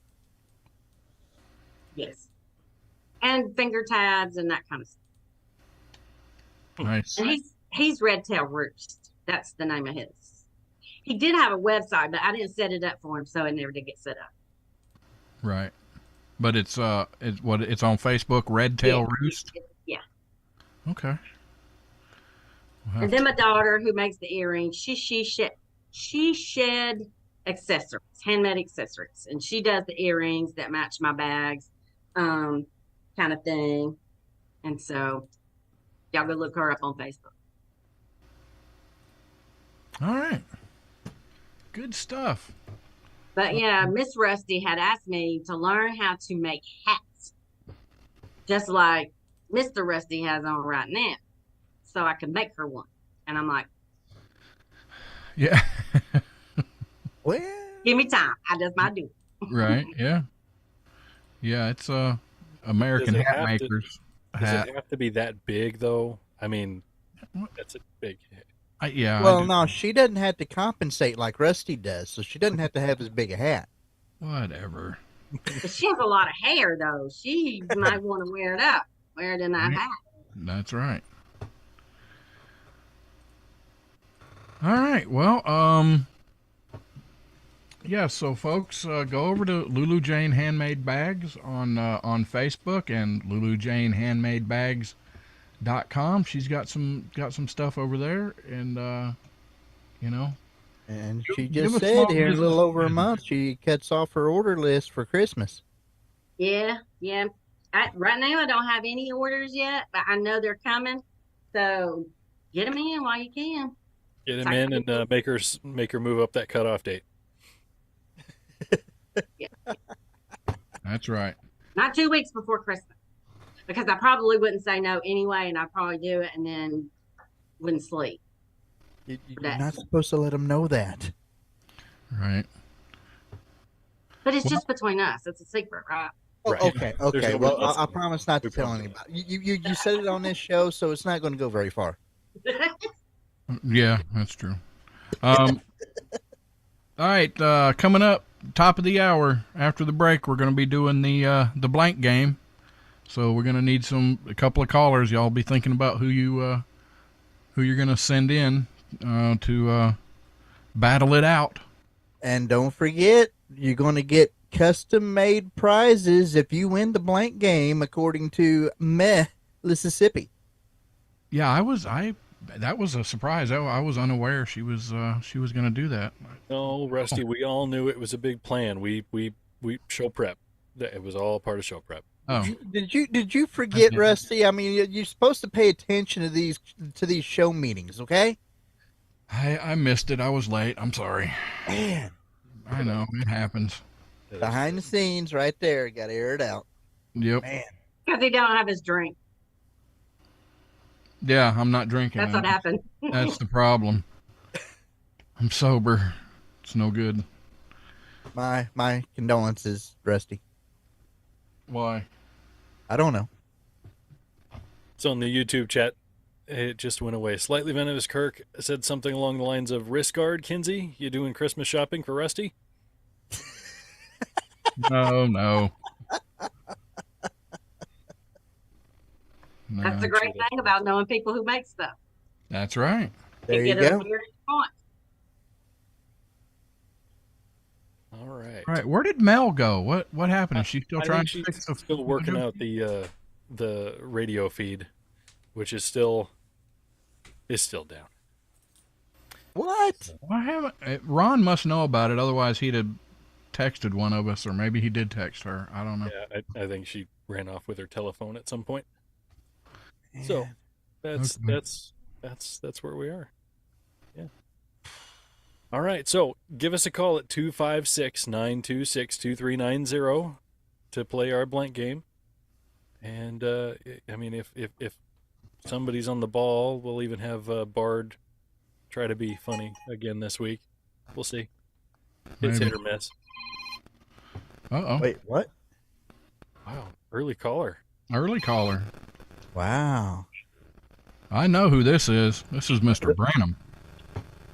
Yes. And finger tabs and that kind of stuff. Nice. And he's Red Tail Roost. That's the name of his. He did have a website, but I didn't set it up for him, so it never did get set up. Right. But it's on Facebook, Red Tail Roost. Yeah. Okay. And then my daughter, who makes the earrings, she shed accessories, handmade accessories, and she does the earrings that match my bags, kind of thing. And so, y'all go look her up on Facebook. All right. Good stuff. But yeah, Miss Rusty had asked me to learn how to make hats, just like Mr. Rusty has on right now, so I could make her one. And I'm like, Yeah. Well, give me time. I just might do it. Right. Yeah. Yeah. It's American Does it hat have to- makers. does hat. it have to be that big though? I mean, that's a big. Yeah. well, no, she doesn't have to compensate like Rusty does, so she doesn't have to have as big a hat. Whatever. But she has a lot of hair, though. She might want to wear it up, wear it in that hat. That's right. All right. Well, yeah. So, folks, go over to Lulu Jane Handmade Bags on Facebook and LuluJaneHandmadeBags.com. She's got some stuff over there, and you know. And she Give just a said small here in a little business over a business. month she cuts off her order list for Christmas. Yeah. Right now, I don't have any orders yet, but I know they're coming. So get them in while you can. Get him in and make her move up that cutoff date. That's right. Not 2 weeks before Christmas, because I probably wouldn't say no anyway, and I'd probably do it and then wouldn't sleep. You're That- not supposed to let them know that. Right. But it's just between us. It's a secret, right? Oh, Right. okay, There's okay. no Well, one I promise not to We tell promise. anybody. You said it on this show, so it's not going to go very far. Yeah, that's true. All right, coming up, top of the hour after the break, we're going to be doing the blank game. So we're going to need a couple of callers. Y'all be thinking about who you're going to send in to battle it out. And don't forget, you're going to get custom-made prizes if you win the blank game, according to Mississippi. Yeah, that was a surprise. I was unaware she was going to do that. No, Rusty, we all knew it was a big plan. We show prep. It was all part of show prep. Oh, Did you forget, did. Rusty? I mean, you're supposed to pay attention to these show meetings, okay? I missed it. I was late. I'm sorry. Man, I know it happens. behind the scenes, right there, got to air it out. Yep. Man, Because he don't have his drink. Yeah, I'm not drinking. That's what happened. That's the problem. I'm sober. It's no good. my condolences, Rusty. Why? I don't know. It's on the YouTube chat. It just went away. Slightly Venomous Kirk said something along the lines of, wrist guard, Kinsey? You doing Christmas shopping for Rusty? No. That's the great thing about knowing people who make stuff. That's right. There You you get a go. weird point. Right. Where did Mel go? What happened? Is she still I trying think to she's fix the still working mojo? out the radio feed, which is still down. What? Why haven't Ron must know about it? Otherwise, he'd have texted one of us, or maybe he did text her. I don't know. Yeah, I think she ran off with her telephone at some point. So Man. that's where we are. Yeah. All right. So give us a call at 256-926-2390 to play our blank game. And I mean, if somebody's on the ball, we'll even have Bard try to be funny again this week. We'll see. It's Maybe. hit or miss. Uh-oh. Wait, what? Wow. Early caller. Early caller. Wow. I know who this is. This is Mr. Branham.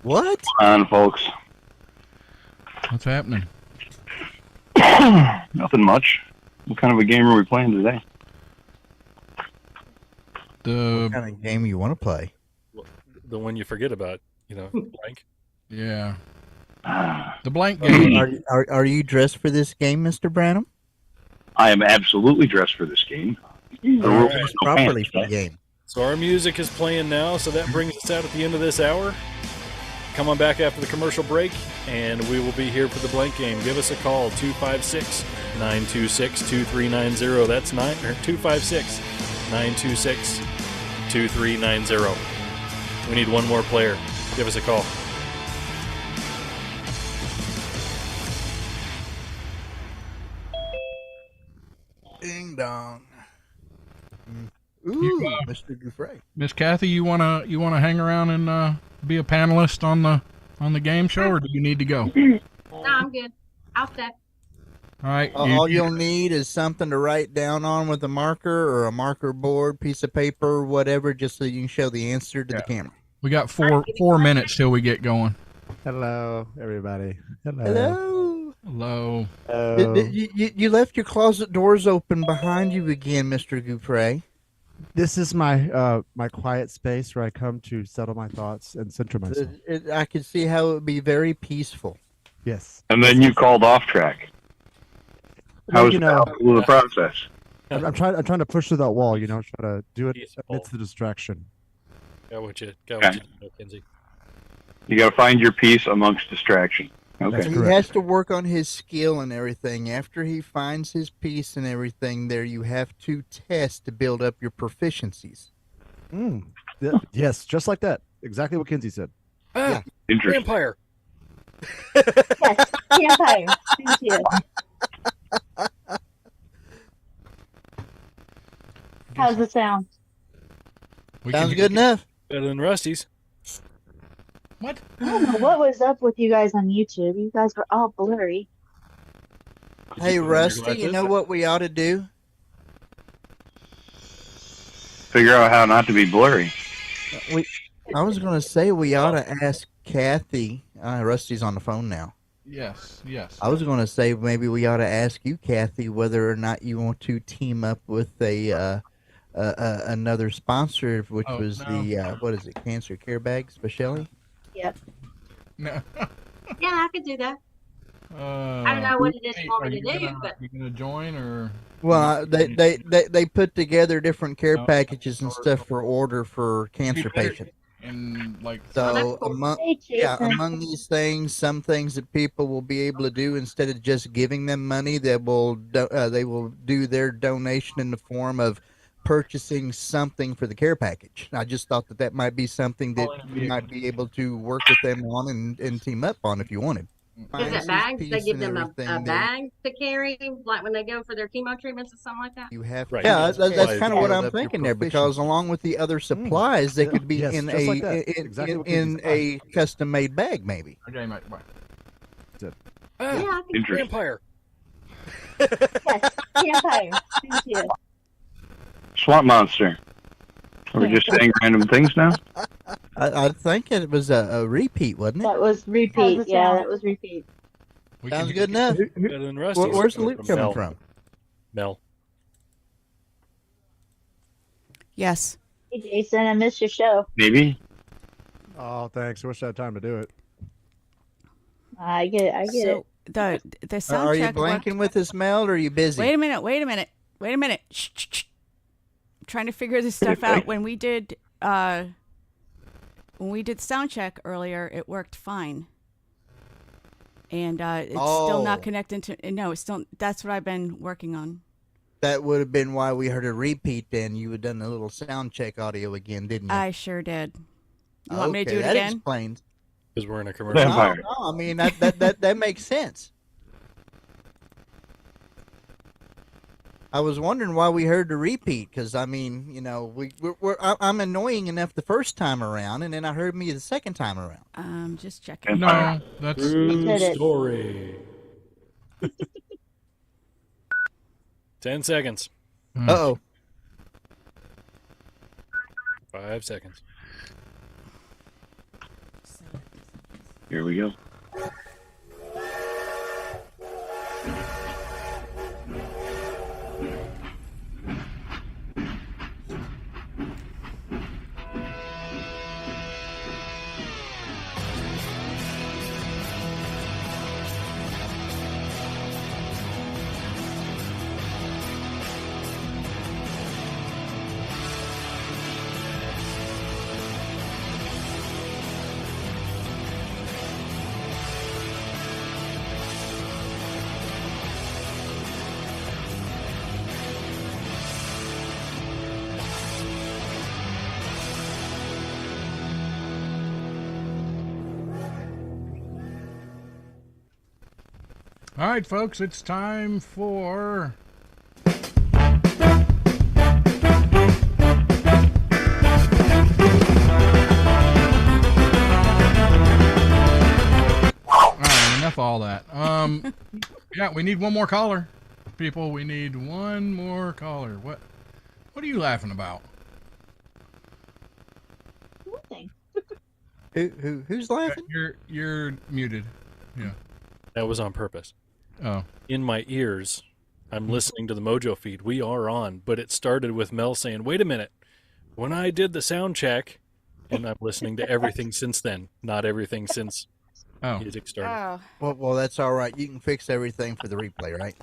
What? On, folks. What's happening? Nothing much. What kind of a game are we playing today? The What kind of game you want to play? The one you forget about, blank. yeah. The blank game. Are you dressed for this game, Mr. Branham? I am absolutely dressed for this game. The All rules right. are no Properly pants, for the right? game. So our music is playing now, so that brings us out at the end of this hour. Come on back after the commercial break, and we will be here for the blank game. Give us a call, 256-926-2390. That's 256-926-2390. We need one more player. Give us a call. Ding dong. Ooh, Mr. Dufresne. Miss Kathy, you wanna hang around and be a panelist on the game show, or do you need to go? No, I'm good. I'll stay. All right. All you'll need is something to write down on with a marker or a marker board, piece of paper, whatever, just so you can show the answer to the camera. We got four minutes till we get going. Hello, everybody. Hello. Hello. You left your closet doors open behind you again, Mr. Dupre. This is my my quiet space where I come to settle my thoughts and center myself. I could see how it would be very peaceful. Yes. And then you called off track. How was the process? I'm trying to push through that wall. Try to do it Peaceful. amidst the distraction. Got what you Okay. do, Mackenzie. You got to find your peace amongst distraction. Okay. That's He correct. has to work on his skill and everything. After he finds his piece and everything, there you have to test to build up your proficiencies. Yes, just like that. Exactly what Kinsey said. Ah, Interesting. vampire. Yes, vampire. Thank you. How's it sound? We Sounds can- good enough. Better than Rusty's. What? I don't know what was up with you guys on YouTube. You guys were all blurry. Hey, Rusty, you know what we ought to do? Figure out how not to be blurry. I was going to say we ought to ask Kathy. Rusty's on the phone now. Yes. I was going to say maybe we ought to ask you, Kathy, whether or not you want to team up with another sponsor, which Oh, was no. the what is it, Cancer Care Bags, Spechelli? Yep. No. Yeah, I could do that. I don't know what it is you want me to do, but you gonna join or? Well, they put together different care packages and stuff for order for cancer patients. And like So cool. among Hey, Jason. among these things, some things that people will be able to do instead of just giving them money, they will do their donation in the form of purchasing something for the care package. I just thought that might be something that you might be able to work with them on and team up on if you wanted. is Finds it his bags? They piece give and them a everything, then bag to carry, like when they go for their chemo treatments or something like that? You have Right. yeah, That's that's kind of what build I'm up your thinking there, because along with the other supplies, they could be Yes, in just a like that. Exactly what Kinsey in a custom made bag, maybe. Okay, mate. Bye. Yeah, Ah, I can Interesting. vampire. Yes, vampire. Thank you. Swamp monster. Are we just saying random things now? I think it was a repeat, wasn't it? That was How's repeat. it Yeah, sound? that was repeat. We Sounds can- good enough. Better than Rusty's. Where's the loot coming Mel. from? Mel. Yes. Hey, Jason, I missed your show. Maybe. Oh, thanks. I wish I had time to do it. I get it. I get So the sound Are you check worked. blanking with this, Mel, or are you busy? Wait a minute. Shh, shh, shh. I'm trying to figure this stuff out. When we did sound check earlier, it worked fine. And it's still not connecting to. No, it's still. That's what I've been working on. That would have been why we heard a repeat. Then you had done a little sound check audio again, didn't you? I sure did. You want me to do it that again? Explains. Because we're in a commercial. Vampire. No, I mean that makes sense. I was wondering why we heard the repeat, because I mean, you know, I'm annoying enough the first time around, and then I heard me the second time around. Just checking. No, that's True story. 10 seconds. Uh-oh. 5 seconds. Here we go. all right, folks. It's time for. All right, enough of all that. Yeah, we need one more caller, people. We need one more caller. What are you laughing about? Nothing. Who's laughing? You're muted. Yeah. That was on purpose. Oh. In my ears, I'm listening to the Mojo feed. We are on, but it started with Mel saying, "Wait a minute." When I did the sound check, and I'm listening to everything since then. Not everything since music started. Oh. Well, that's all right. You can fix everything for the replay, right?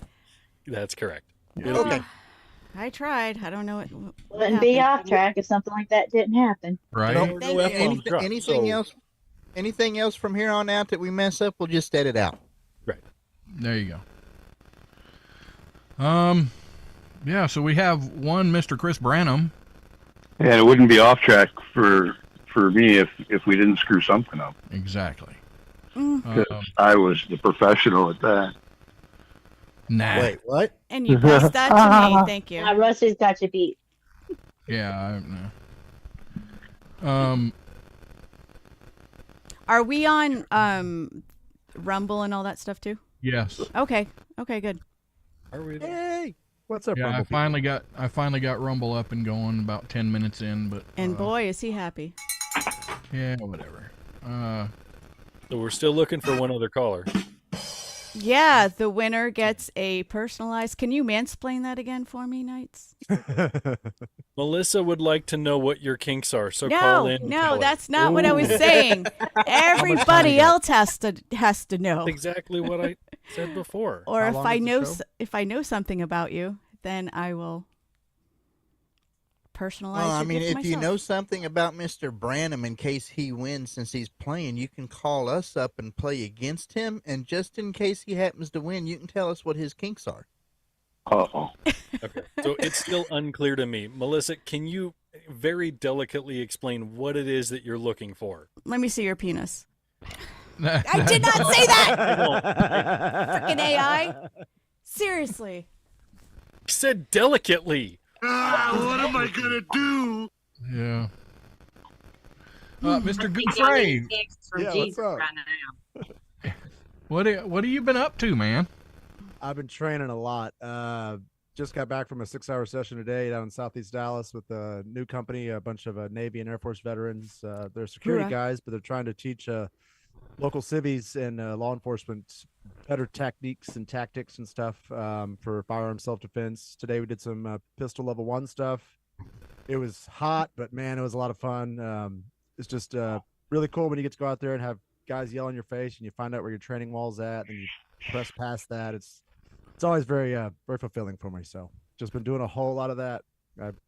That's correct. Okay. I tried. I don't know what. Wouldn't be off track if something like that didn't happen. Right. No, Thank you. anything else? Anything else from here on out that we mess up, we'll just edit out. Right. There you go. Yeah, so we have one Mr. Chris Branham. And it wouldn't be off track for me if we didn't screw something up. Exactly. Because I was the professional at that. Nah. Wait, what? And you passed that to me. Thank you. Rusty's got you beat. Yeah, I know. Are we on Rumble and all that stuff too? Yes. Okay. Okay, good. Are we? Hey, What's up, Yeah, Rumble I finally got Rumble up and going about 10 minutes in, but And boy, is he happy. yeah, whatever. So we're still looking for one other caller. Yeah, the winner gets a personalized. Can you mansplain that again for me, Knights? Melissa would like to know what your kinks are, so call No, in. and no, tell her. that's not what I was saying. Everybody else has to know. That's exactly what I said before. Or How if long I is the know show? if I know something about you, then I will personalize. Well, I your mean, gift if you myself. know something about Mr. Branham in case he wins since he's playing, you can call us up and play against him. And just in case he happens to win, you can tell us what his kinks are. Uh-oh. Okay, so it's still unclear to me. Melissa, can you very delicately explain what it is that you're looking for? Let me see your penis. I I did not say that. I won't. Freaking AI. Seriously. I said delicately. What am I gonna do? Yeah. Mr. I think Goodfray, I need kicks from Yeah, what's Jesus up? right now. what have you been up to, man? I've been training a lot. Just got back from a 6-hour session today down in Southeast Dallas with a new company, a bunch of Navy and Air Force veterans. They're security Hoorah. guys, but they're trying to teach local civvies and law enforcement better techniques and tactics and stuff for firearm self-defense. Today we did some pistol level 1 stuff. It was hot, but man, it was a lot of fun. It's just really cool when you get to go out there and have guys yell in your face and you find out where your training wall's at and you press past that. It's always very very fulfilling for me. So just been doing a whole lot of that.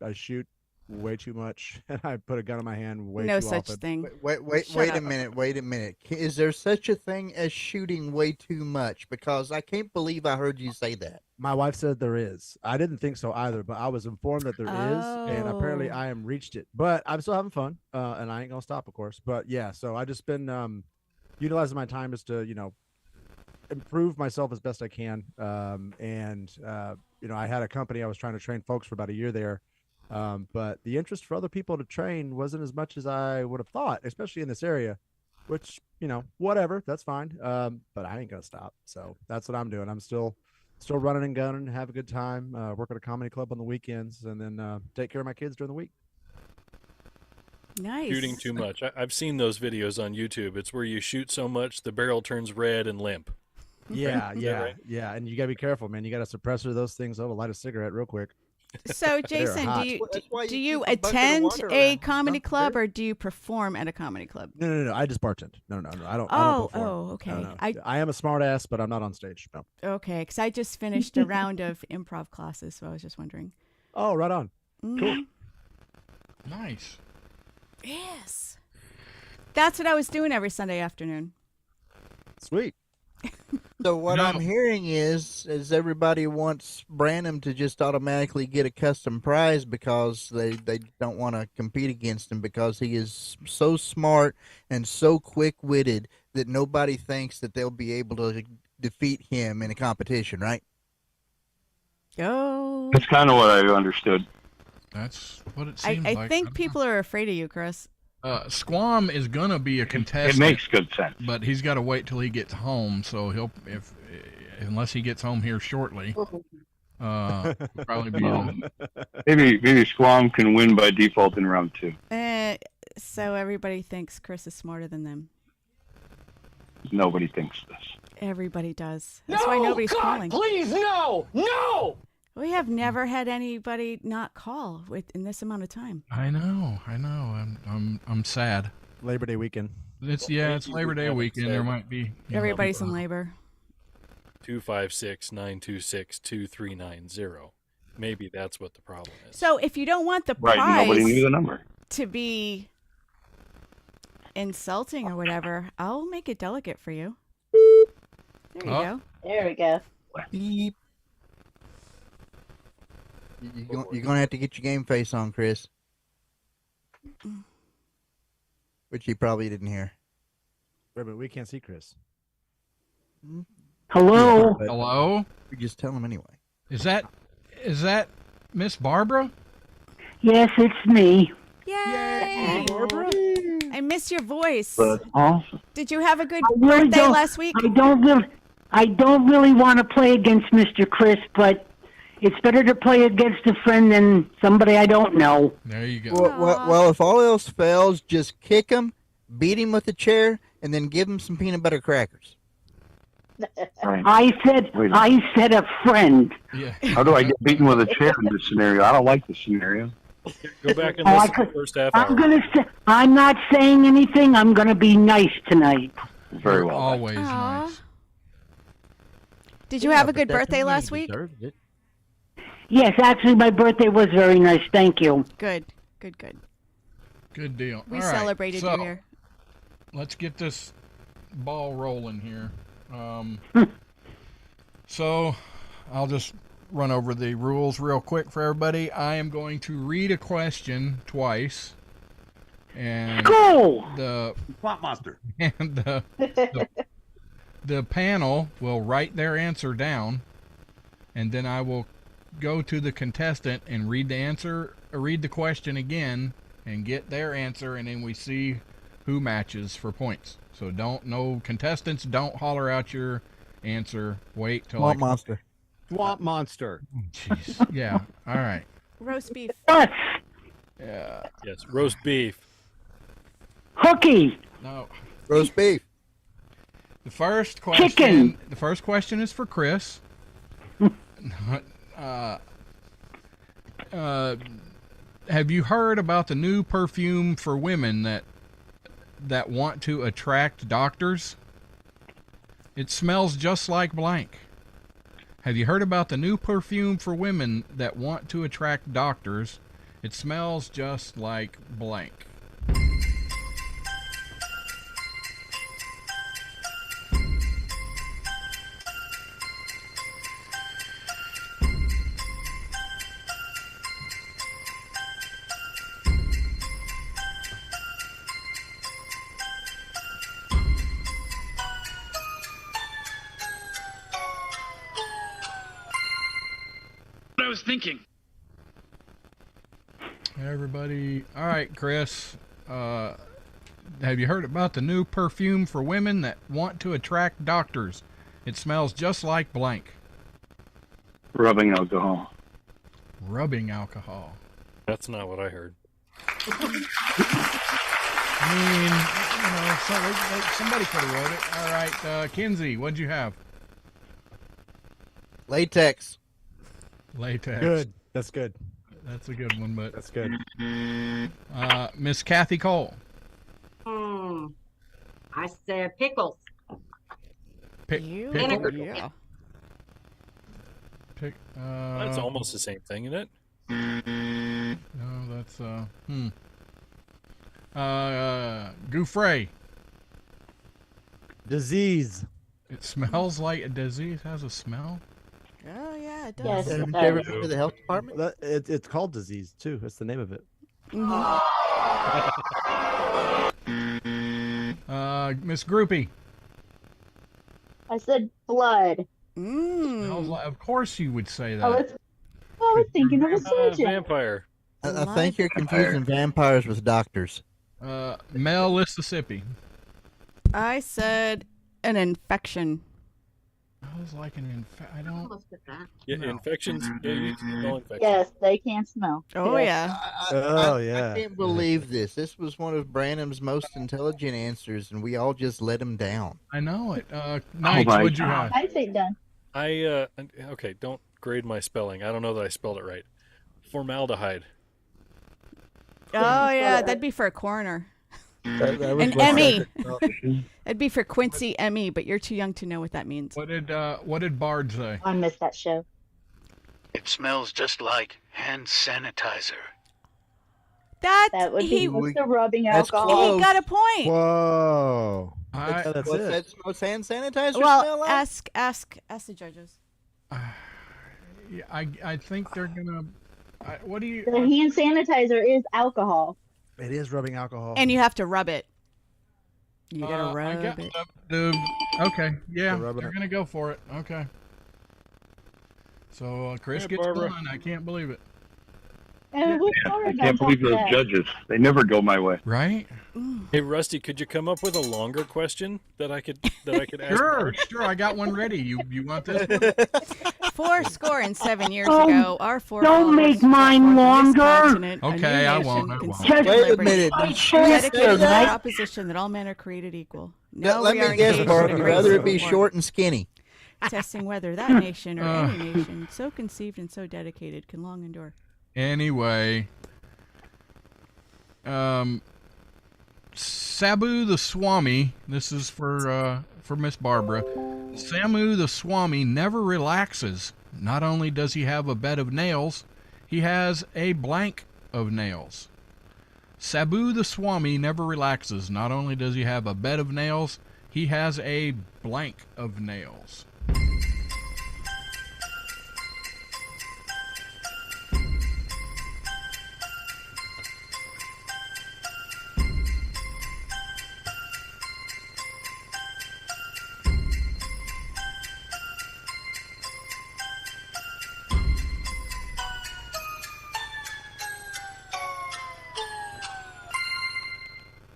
I shoot way too much, and I put a gun in my hand way No too such often. thing. Wait Shut a up. minute. Wait a minute. Is there such a thing as shooting way too much? Because I can't believe I heard you say that. My wife said there is. I didn't think so either, but I was informed that there is, and apparently Oh. I am reached it. But I'm still having fun, and I ain't gonna stop, of course. But yeah, so I just been utilizing my time just to improve myself as best I can. I had a company I was trying to train folks for about a year there. But the interest for other people to train wasn't as much as I would have thought, especially in this area, which, whatever, that's fine. But I ain't gonna stop. So that's what I'm doing. I'm still running and gunning, have a good time, work at a comedy club on the weekends, and then take care of my kids during the week. Nice. Shooting too much. I've seen those videos on YouTube. It's where you shoot so much the barrel turns red and limp. Yeah, Is that yeah, right? yeah. And you gotta be careful, man. You got to suppressor those things. Oh, light a cigarette real quick. So, Jason, hot. That's why do you you keep a bucket of attend water a around. comedy Huh? club or do you perform at a comedy club? No. I just bartend. No. I don't. Oh, I don't perform. oh, okay. No. I I am a smart ass, but I'm not on stage. No. Okay, because I just finished a round of improv classes, so I was just wondering. Oh, right on. Mhm. Nice. Yes. That's what I was doing every Sunday afternoon. Sweet. So what No. I'm hearing is everybody wants Branham to just automatically get a custom prize because they don't want to compete against him because he is so smart and so quick-witted that nobody thinks that they'll be able to defeat him in a competition, right? Oh. That's kind of what I understood. That's what it I seems like. think people are afraid of you, Chris. Squam is gonna be a contestant. It makes good sense. But he's got to wait till he gets home. So unless he gets home here shortly, he'll probably be in. Maybe Squam can win by default in round 2. So everybody thinks Chris is smarter than them. Nobody thinks this. Everybody does. That's why nobody's calling. Please, no! No! We have never had anybody not call in this amount of time. I know. I'm sad. Labor Day weekend. It's Well, it's maybe Labor we Day haven't weekend. said- There might be. Everybody's in labor. 256-926-2390. Maybe that's what the problem is. So if you don't want the Right, nobody knew prize the number. to be insulting or whatever, I'll make it delicate for you. There you Oh. go. There we go. Beep. You're gonna have to get your game face on, Chris. Which he probably didn't hear. Wait a minute, we can't see Chris. Hello? But Hello. We just tell him anyway. Is that Miss Barbara? Yes, it's me. Yay! I miss your voice. Awesome. Did you have a good I really birthday don't- last week? I don't really want to play against Mr. Chris, but it's better to play against a friend than somebody I don't know. There you go. Well, if all else fails, just kick him, beat him with a chair, and then give him some peanut butter crackers. I said a friend. Yeah. How do I get beaten with a chair in this scenario? I don't like this scenario. Go back and Oh, listen to the first half hour. I'm not saying anything. I'm gonna be nice tonight. Very You're well. always Aw. nice. Did you have a but good that birthday doesn't mean last he week? deserved it. Yes, actually, my birthday was very nice. Thank you. Good. Good deal. We All right, celebrated so you here. let's get this ball rolling here. So I'll just run over the rules real quick for everybody. I am going to read a question twice, and Cool. Swamp monster. and the panel will write their answer down, and then I will go to the contestant and read the question again, and get their answer, and then we see who matches for points. So no contestants, don't holler out your answer. Wait till Swamp monster. Swamp monster. Jeez. Yeah. All right. Roast beef. Yes. Yeah. Yes, roast beef. Hooky. No. Roast beef. The first question. Chicken. The first question is for Chris. Have you heard about the new perfume for women that want to attract doctors? It smells just like blank. Have you heard about the new perfume for women that want to attract doctors? It smells just like blank. I was thinking. Everybody, all right, Chris. Have you heard about the new perfume for women that want to attract doctors? It smells just like blank. Rubbing alcohol. Rubbing alcohol. That's not what I heard. I mean, somebody could have wrote it. All right, Kinsey, what'd you have? Latex. Latex. Good. That's good. That's a good one, but That's good. Miss Kathy Cole. I said pickles. You? Vinegar. Yeah. That's almost the same thing, isn't it? No, that's Gouffre. Disease. It smells like a disease. Has a smell. Oh yeah, it does. Yes, Have it you ever does. been to the health department? It's called disease too. That's the name of it. Miss Groupie. I said blood. Smells like, of course you would say I that. was thinking of a surgeon. Vampire. I think you're confusing vampires with doctors. Mel, Mississippi. I said an infection. I was like an I don't. Almost put that. Yeah, No. infections. Yeah, you can smell infections. Yes, they can smell. Oh Yes. yeah. I can't believe this. This was one of Branham's most intelligent answers, and we all just let him down. I know it. Knights, my what'd you have? I say done. Okay, don't grade my spelling. I don't know that I spelled it right. Formaldehyde. Oh yeah, that'd be for a coroner. That was An what- Emmy. That'd be for Quincy Emmy, but you're too young to know what that means. What did Bard say? I missed that show. It smells just like hand sanitizer. That would be with the rubbing That's alcohol. He got a point. Whoa. I, That's What's it. that what's hand sanitizer smell Well, like? ask the judges. I think they're gonna. What do you? The hand sanitizer is alcohol. It is rubbing alcohol. And you have to rub it. You gotta I rub got it. okay, yeah, rubbing they're it. gonna go for it. Okay. So Chris Yeah, gets Barbara. one. I can't believe it. And which I part can't believe those judges. They never go my way. Right? Hey, Rusty, could you come up with a longer question that I could ask? Sure. I got one ready. You want this one? 407 years Oh, ago, our four don't make mine longer. Okay, I won't. Just Wait a minute. Did she say Dedicated to the that? proposition that all men are created equal. Now Let we are me guess, engaged in a Barbara. great Rather it be civil war, short and skinny. testing whether that nation or any nation so conceived and so dedicated can long endure. Anyway, Sabu the Swami. This is for Miss Barbara. Samu the Swami never relaxes. Not only does he have a bed of nails, he has a blank of nails. Sabu the Swami never relaxes. Not only does he have a bed of nails, he has a blank of nails.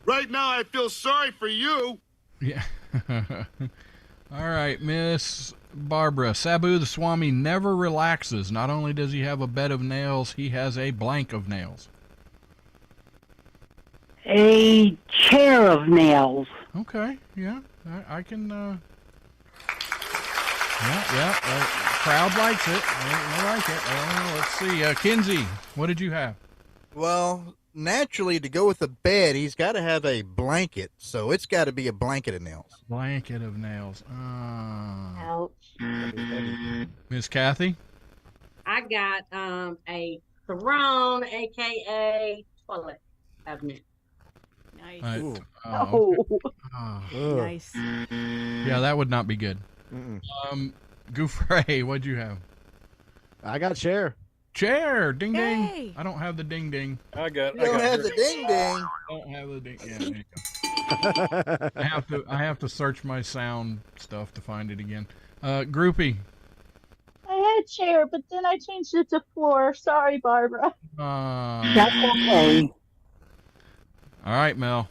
Right now, I feel sorry for you. Yeah. All right, Miss Barbara. Sabu the Swami never relaxes. Not only does he have a bed of nails, he has a blank of nails. A chair of nails. Okay, yeah, I can. Yeah. Crowd likes it. I like it. Let's see. Kinsey, what did you have? Well, naturally, to go with the bed, he's got to have a blanket. So it's got to be a blanket of nails. Blanket of nails. Ouch. Miss Kathy? I got a throne, aka toilet cabinet. Nice. Ooh. Oh. Nice. Yeah, that would not be good. Goofray, what'd you have? I got chair. Chair. Ding ding. Yay. I don't have the ding ding. You don't have the ding ding. I don't have the ding. Yeah, there you go. I have to search my sound stuff to find it again. Groupie. I had chair, but then I changed it to floor. Sorry, Barbara. That's okay. All right, Mel.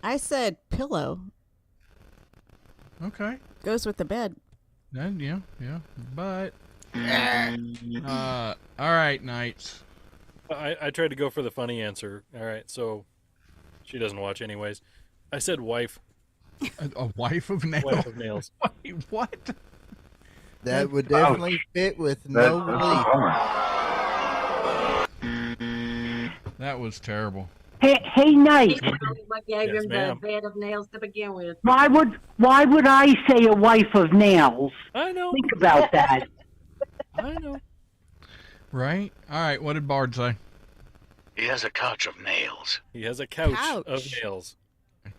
I said pillow. Okay. Goes with the bed. Then yeah. But all right, Knights. I tried to go for the funny answer. All right, so she doesn't watch anyways. I said wife. A wife of nails. Wife of nails. Wait, what? That would definitely fit with no relief. That was terrible. Hey, Knight. What gave Yes, him ma'am. the bed of nails to begin with? Why would I say a wife of nails? I know. Think about that. I know. Right? All right, what did Bard say? He has a couch of nails. He has a couch of Couch. nails.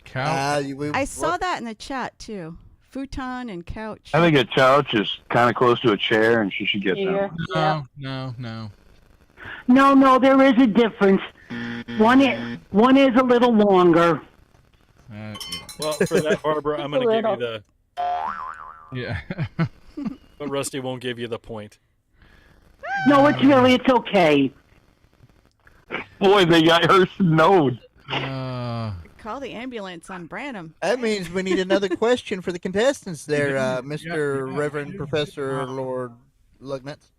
Couch. I saw that in the chat too. Futon and couch. I think a couch is kind of close to a chair, and she should get Chair. that. No. No, there is a difference. One is a little longer. Yeah. Well, for that, Barbara, I'm going to give you the. Yeah. But Rusty won't give you the point. No, it's okay. Boy, they got her snowed. Call the ambulance on Branham. That means we need another question for the contestants there, Mr. Reverend Professor Lord Lugnutz.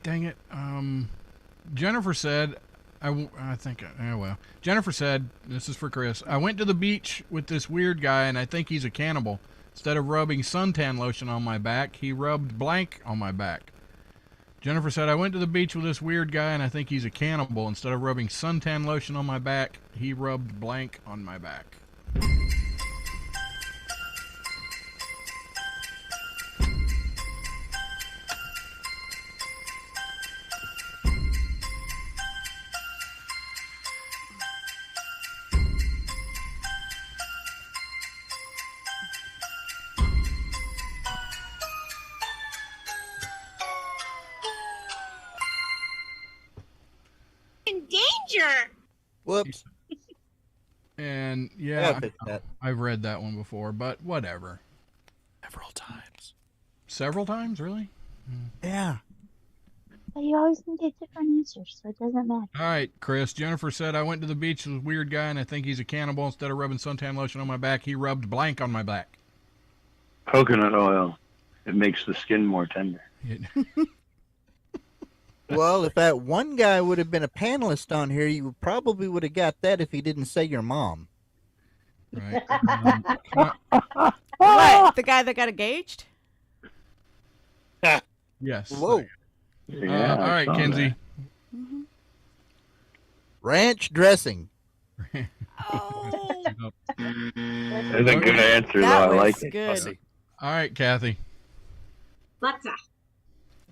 Dang it. Jennifer said, Jennifer said, this is for Chris, I went to the beach with this weird guy and I think he's a cannibal. Instead of rubbing suntan lotion on my back, he rubbed blank on my back. Jennifer said, I went to the beach with this weird guy and I think he's a cannibal. Instead of rubbing suntan lotion on my back, he rubbed blank on my back. In danger. Whoops. And Yeah, yeah, I picked that. I've read that one before, but whatever. Several times. Several times, really? Yeah. But you always can get different answers, so it doesn't matter. All right, Chris. Jennifer said, I went to the beach with a weird guy and I think he's a cannibal. Instead of rubbing suntan lotion on my back, he rubbed blank on my back. Coconut oil. It makes the skin more tender. Well, if that one guy would have been a panelist on here, you probably would have got that if he didn't say your mom. Right. What? The guy that got engaged? Yes. Whoa. Yeah, all right, I saw Kenzie. Ranch dressing. Oh, That's a good answer, though. that I was like it. good. Fussy. All right, Kathy. Butter.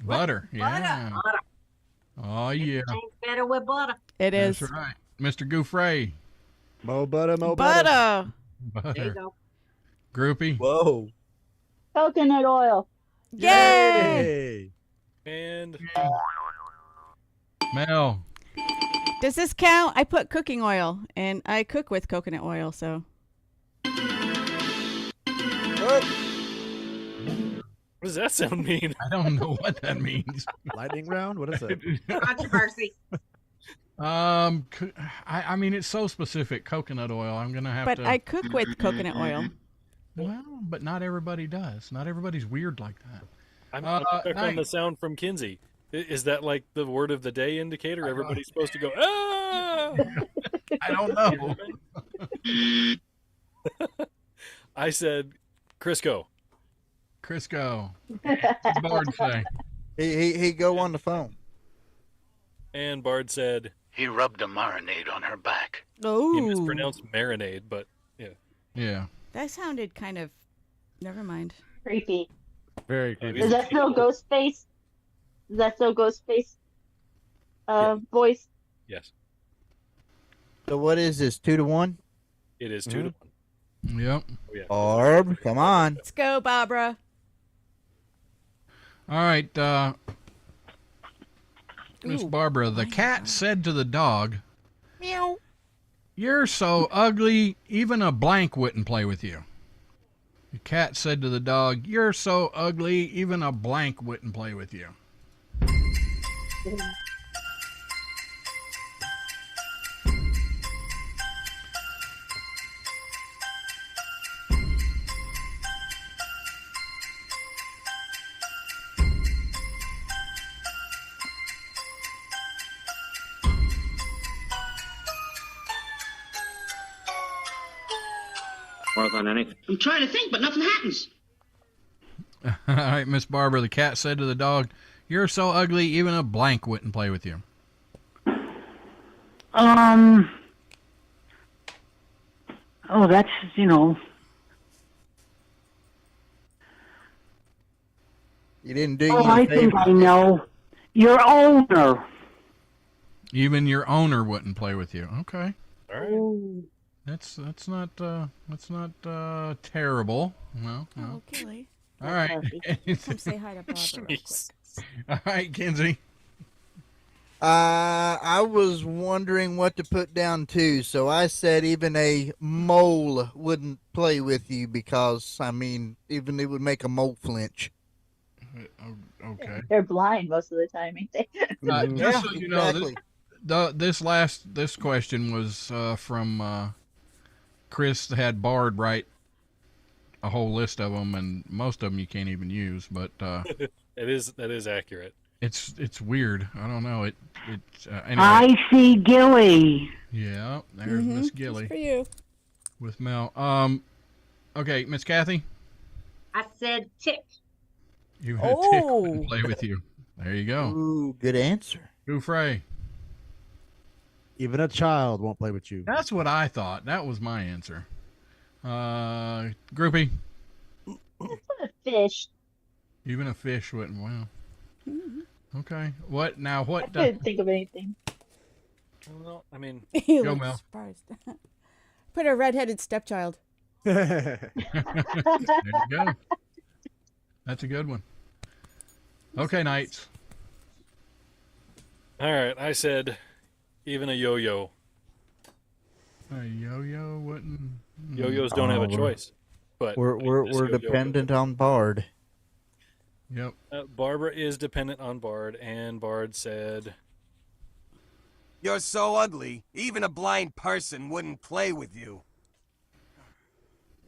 Butter. Yeah. Butter. Oh, yeah. Tastes better with butter. It is. That's right. Mr. Goofray. Mo butter, mo butter. Butter. There you Butter. go. Groupie. Whoa. Coconut oil. Yay! And Mel. Does this count? I put cooking oil, and I cook with coconut oil, so. What? what does that sound mean? I don't know what that means. Lightning round? What is it? Controversy. I mean, it's so specific. Coconut oil. I'm gonna have But to. I cook with coconut oil. Well, but not everybody does. Not everybody's weird like that. I'm nice. stuck on the sound from Kinsey. Is that like the word of the day indicator? Everybody's supposed to go, ah! I don't know. I said, Crisco. Crisco. What's Bard say? He go on the phone. And Bard said He rubbed a marinade on her back. Oh, he mispronounced marinade, but yeah. Yeah. that sounded kind of. Never mind. Creepy. Very creepy. Is that still Ghostface? Is that still Ghostface? Voice. Yes, So what is this? 2-1? it is 2 to 1. Yep. Oh, yeah. Barb, come on. Let's go, Barbara. All right, Miss Ooh, Barbara, the my cat God. said to the dog, Meow. "You're so ugly, even a blank wouldn't play with you." The cat said to the dog, "You're so ugly, even a blank wouldn't play with you." More than anything. I'm trying to think, but nothing happens. All right, Miss Barbara, the cat said to the dog, "You're so ugly, even a blank wouldn't play with you." Oh, that's, you know. You didn't do Oh, you a I think favor. I know. Your owner. Even your owner wouldn't play with you. Okay. All right. Ooh. That's not terrible. No. Oh, Gilly. All right. Come say hi to Barbara real quick. Jeez. All right, Kinsey. I was wondering what to put down too, so I said even a mole wouldn't play with you because, I mean, even it would make a mole flinch. Okay. They're blind most of the time, ain't they? Just so you know, exactly. this question was from Chris had Bard write a whole list of them, and most of them you can't even use. But that is accurate. it's weird. I don't know. Anyway. I see Gilly. Yeah, there's Miss It's Gilly for you. with Mel. Okay, Miss Kathy, I said tick. you had a tick Oh. wouldn't play with you. There you go. Ooh, good answer. Gouffre. Even a child won't play with you. That's what I thought. That was my answer. Groupie. That's a fish. Even a fish wouldn't. Wow. Mhm. Okay. What now? I What? couldn't think of anything. Well, I mean, He Go, looks Mel. surprised. Put a redheaded stepchild. There you go. That's a good one. Okay, Knights. all right. I said even a yo-yo. A yo-yo wouldn't. Yo-yos don't have a Oh, choice. But We're this we're yo-yo dependent on Bard. Yep. Barbara is dependent on Bard, and Bard said, You're so ugly, even a blind person wouldn't play with you.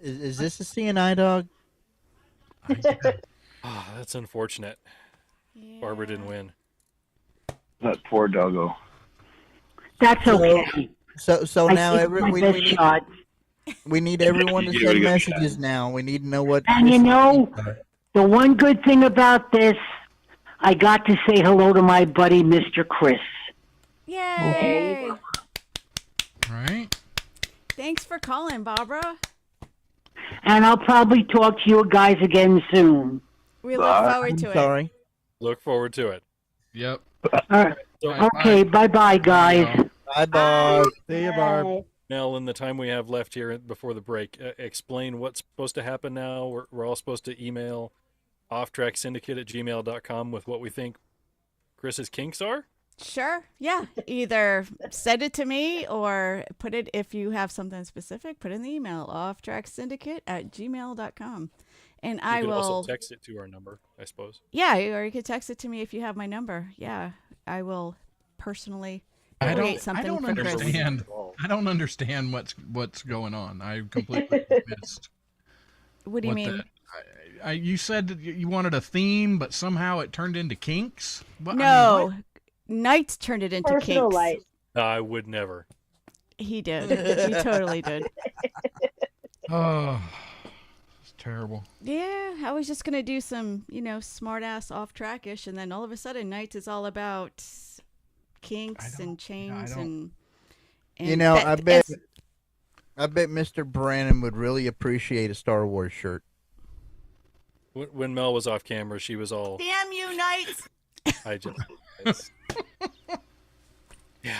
Is this a CNI dog? "Ah, that's unfortunate. Barbara didn't win." That poor doggo. That's okay. So I now think my best shot. we need everyone to You give it send a good messages now. We need to know what. And you know, the one good thing about this, I got to say hello to my buddy, Mr. Chris. Yay! Right. Thanks for calling, Barbara. And I'll probably talk to you guys again soon. We look forward to it. Sorry. Look forward to it. Yep. All right. So, Okay, bye-bye, guys. Bye, Barb. See you, Barb. Bye. Mel, in the time we have left here before the break, explain what's supposed to happen now. We're all supposed to email offtracksyndicate@gmail.com with what we think Chris's kinks are. Sure. Yeah. Either send it to me or put it, if you have something specific, put in the email offtracksyndicate@gmail.com. And You I can will. also text it to our number, I suppose. Yeah. Or you could text it to me if you have my number. Yeah. I will personally I create don't something for Chris. understand. I don't understand what's going on. I completely missed. What do you mean? You said that you wanted a theme, but somehow it turned into kinks. What, No. Knights turned it into Personal kinks. life. I would never. He did. He totally did. Oh, Terrible. Yeah, I was just gonna do some, smart ass off trackish, and then all of a sudden, Nights is all about kinks and chains and I bet Mr. Brandon would really appreciate a Star Wars shirt. When Mel was off camera, she was all, Damn you, Nights! I just, yeah.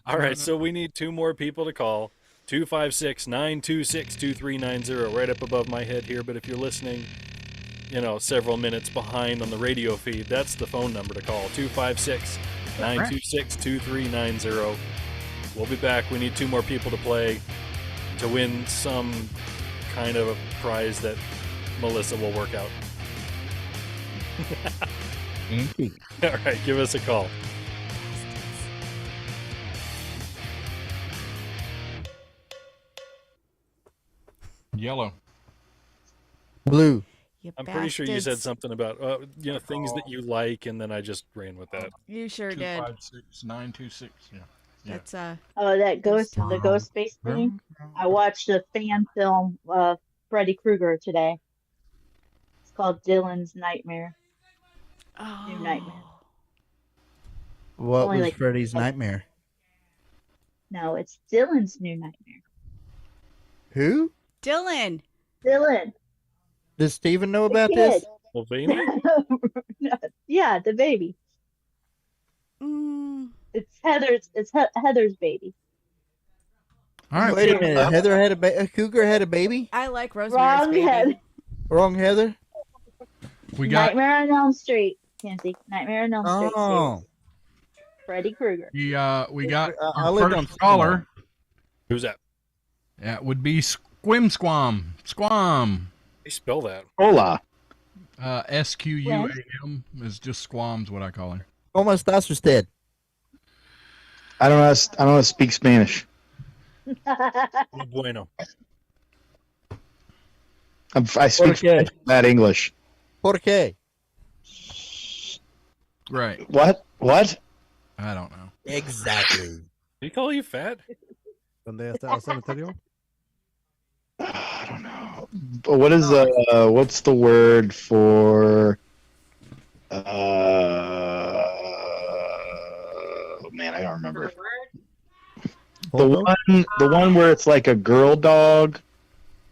All right, so we need 2 more people to call. 256-926-2390, right up above my head here. But if you're listening, several minutes behind on the radio feed, that's the phone number to call. 256-926-2390. We'll be back. We need 2 more people to play to win some kind of a prize that Melissa will work out. All right, give us a call. Yellow. Blue. I'm pretty sure you said something about things that you like, and then I just ran with that. You sure did. 256-926. Yeah. That's that the ghost space thing. I watched a fan film of Freddy Krueger today. It's called Dylan's Nightmare. New Nightmare. What Only was like- Freddy's nightmare? No, it's Dylan's New Nightmare. Who? Dylan. Does Steven know The about kid. this? Mulvaney? Yeah, the baby. It's Heather's. It's Heather's baby. All right. Wait a minute. Heather had a cougar had a baby? I like Rosemary's Wrong Baby. Heather. Wrong Heather? We got Nightmare on Elm Street, Kenzie. Nightmare on Elm Street. Oh. series. Freddy Krueger. we got I our lived on first caller. Who's that? That would be Squam. Squam. They spell that. Hola. SQUAM is just Squam's what I call her. ¿Cómo estás usted? I don't know how to speak Spanish. Muy bueno. I speak Spanish, bad English. ¿Por qué? Right. What? I don't know. Exactly. Did he call you fat? ¿Dónde está el cementerio? I don't know. But what is what's the word for man, I don't remember. The one where it's like a girl dog,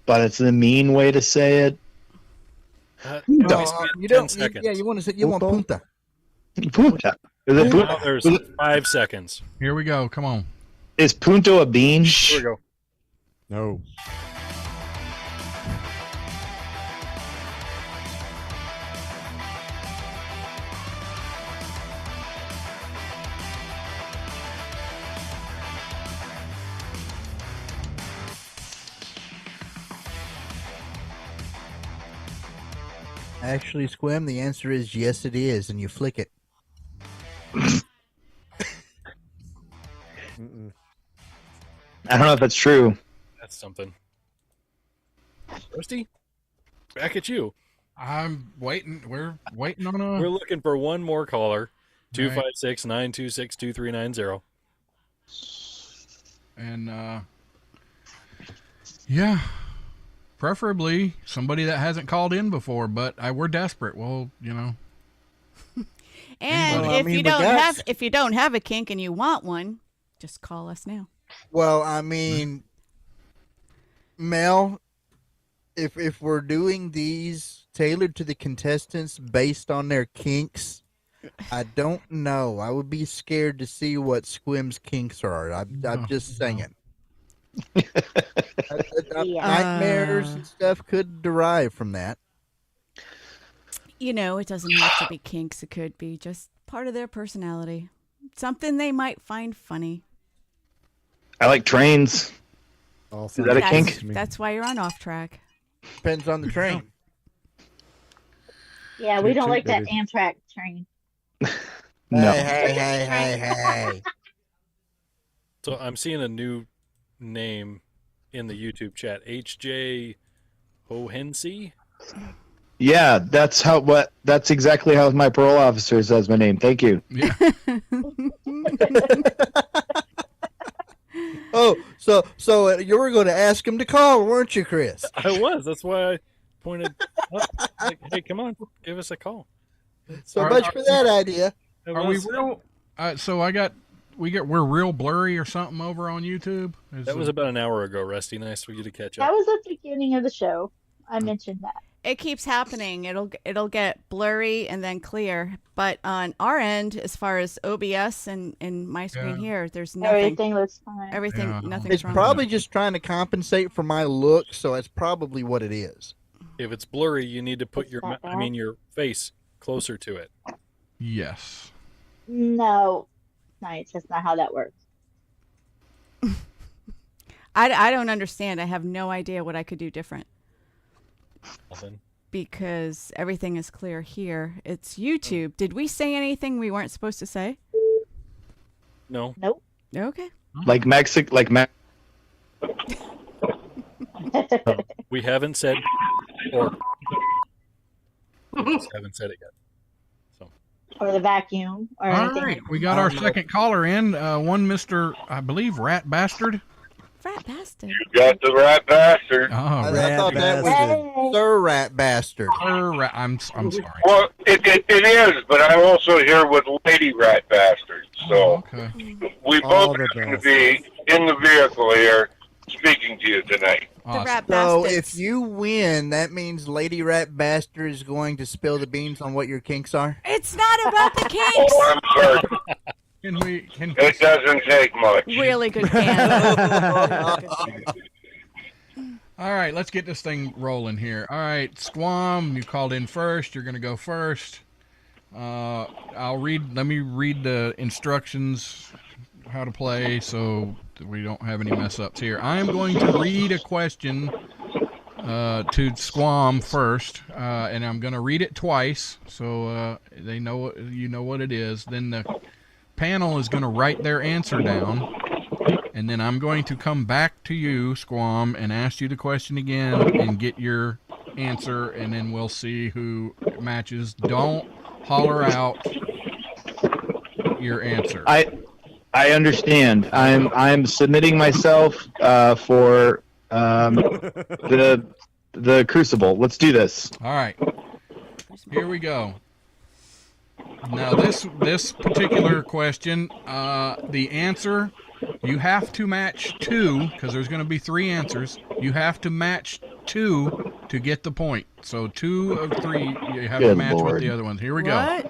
but it's the mean way to say it. You don't. seconds. Yeah, you want to say you want punta. Punta. Is it Now punta? there's 5 seconds. Here we go. Come on. Is punto a bean? Here we go. No. Actually, Squim, the answer is yes, it is, and you flick it. I don't know if that's true. That's something. Rusty, back at you. I'm waiting. We're waiting on a. We're looking for one more caller. All right. 256-926-2390. And yeah, preferably somebody that hasn't called in before. But we're desperate. Well, you know. And Well, I if mean, you we don't got- have a kink and you want one, just call us now. Well, I mean, Mel, if we're doing these tailored to the contestants based on their kinks, I don't know. I would be scared to see what Squim's kinks are. I'm just saying. Nightmares and stuff could derive from that. You know, it doesn't have to be kinks. It could be just part of their personality. Something they might find funny. I like trains. Is that a kink? That's why you're on Off Track. Depends on the train. Yeah, we Toot don't toot, like that baby. Amtrak train. No. Hey. So I'm seeing a new name in the YouTube chat. HJ Hohensi. Yeah, that's exactly how my parole officer says my name. Thank you. Yeah. Oh, So you were going to ask him to call, weren't you, Chris? I was. That's why I pointed up. Like, hey, come on, give us a call. So much for that idea. Are we real? So we're real blurry or something over on YouTube. That was about an hour ago, Rusty. Nice for you to catch That up. was at the beginning of the show. I mentioned that. It keeps happening. It'll get blurry and then clear. But on our end, as far as OBS and my screen here, there's nothing. Everything looks fine. Everything, nothing's It's wrong. probably just trying to compensate for my look, so that's probably what it is. If it's blurry, you need to put Is your that your face closer to it. Yes. No, nice. That's not how that works. I don't understand. I have no idea what I could do different. Nothing. Because everything is clear here. It's YouTube. Did we say anything we weren't supposed to say? No. Nope. Okay. Like Mexico, We haven't said or we just haven't said it yet. Or the vacuum or All anything. right, we got our second caller in. One Mr. I believe Rat Bastard. Rat Bastard. Got the rat bastard. Oh, I thought that was Sir Rat Bastard. I'm sorry. Well, it is, but I'm also here with Lady Rat Bastard. So Okay. we both happen to be in the vehicle here speaking to you tonight. So if you win, that means Lady Rat Bastard is going to spill the beans on what your kinks are? It's not about the kinks. Oh, I'm sorry. It doesn't take much. Really good can. All right, let's get this thing rolling here. All right, Squam, you called in first. You're going to go first. Let me read the instructions how to play so that we don't have any mess ups here. I am going to read a question to Squam first, and I'm going to read it twice so they know you know what it is. Then the panel is going to write their answer down, and then I'm going to come back to you, Squam, and ask you the question again and get your answer, and then we'll see who matches. Don't holler out your answer. I understand. I'm submitting myself for the Crucible. Let's do this. All right. Here we go. Now this particular question, the answer, you have to match 2 because there's going to be 3 answers. You have to match 2 to get the point. So 2 of 3 you have to Good match with Lord. the other ones. Here we go.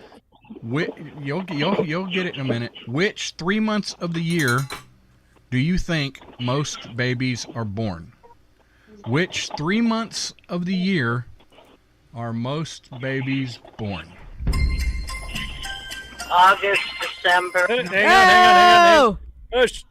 You'll get it in a minute. Which 3 months of the year do you think most babies are born? Which 3 months of the year are most babies born? August, December. Hang on. Hush.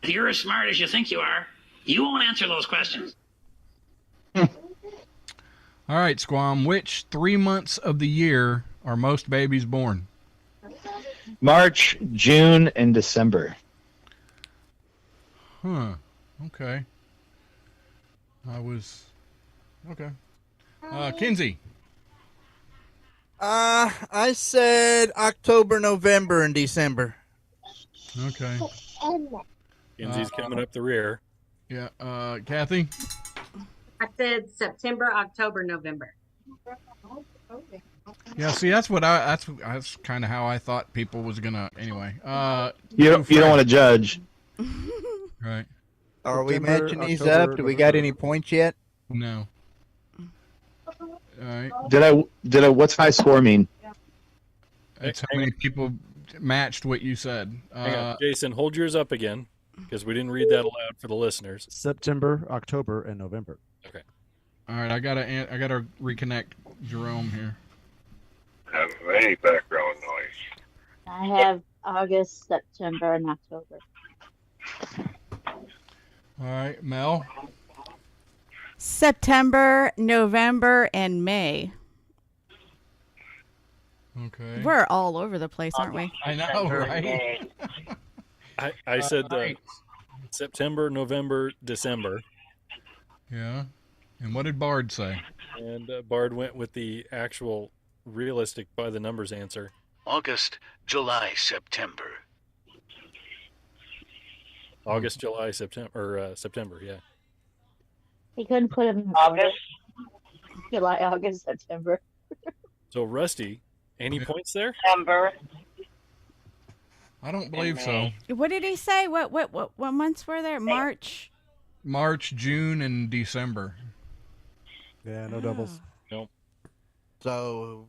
If you're as smart as you think you are, you won't answer those questions. All right, Squam. Which 3 months of the year are most babies born? March, June, and December. Huh. Okay. Okay. Kinsey. I said October, November, and December. Okay. Kinsey's coming up the rear. Yeah. Kathy. I said September, October, November. Yeah. See, that's kind of how I thought people was gonna. Anyway. You don't want to judge. Right. Are we September, matching these October, up? Do we got any points yet? No. All right. Did I? What's high score mean? That's how many people matched what you said. Hang on. Jason, hold yours up again because we didn't read that aloud for the listeners. September, October, and November. Okay. All right. I gotta reconnect Jerome here. Have any background noise. I have August, September, and October. All right, Mel. September, November, and May. Okay. We're all over the place, aren't we? I know, right? I said September, November, December. Yeah. And what did Bard say? And Bard went with the actual realistic by the numbers answer. August, July, September. August, July, September, yeah. He couldn't put him in order. July, August, September. So Rusty, any points there? September. I don't believe so. What did he say? What months were there? March. March, June, and December. Yeah, no doubles. Nope. So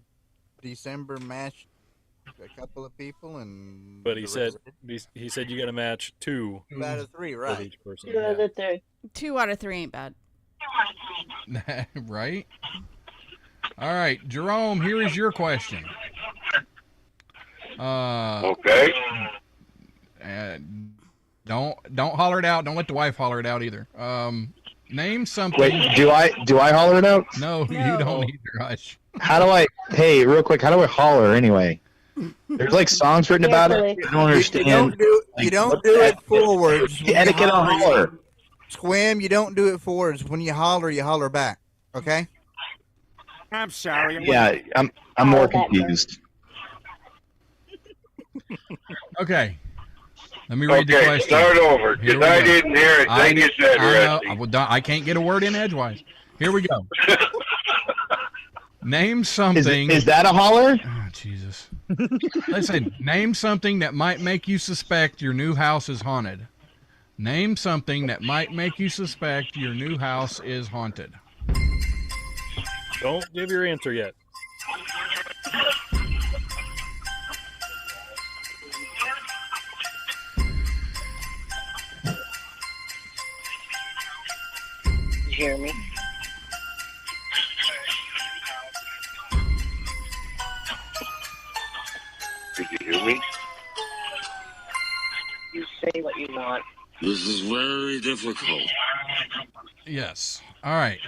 December matched a couple of people, and But he said you got to match 2 out of 3, with right? each person. 2 out of 3. 2 out of 3 ain't bad. Right? All right, Jerome, here is your question. Okay. Don't holler it out. Don't let the wife holler it out either. Name something. Wait, do I holler it out? No, you don't either, Hush. How do I? Hey, real quick, how do I holler anyway? There's like songs written about it. I don't understand. You don't do it forwards. The etiquette on holler. Squim, you don't do it forwards. When you holler back. Okay? I'm sorry. Yeah, I'm more confused. Okay. Let me read the Okay, question. start over, Here because we I go. didn't hear it. Thank you, said Rusty. I can't get a word in edgewise. Here we go. Name something. Is that a holler? Oh, Jesus. Listen, name something that might make you suspect your new house is haunted. Name something that might make you suspect your new house is haunted. Don't give your answer yet. You hear me? Did you hear me? You say what you want. This is very difficult. Yes. All right.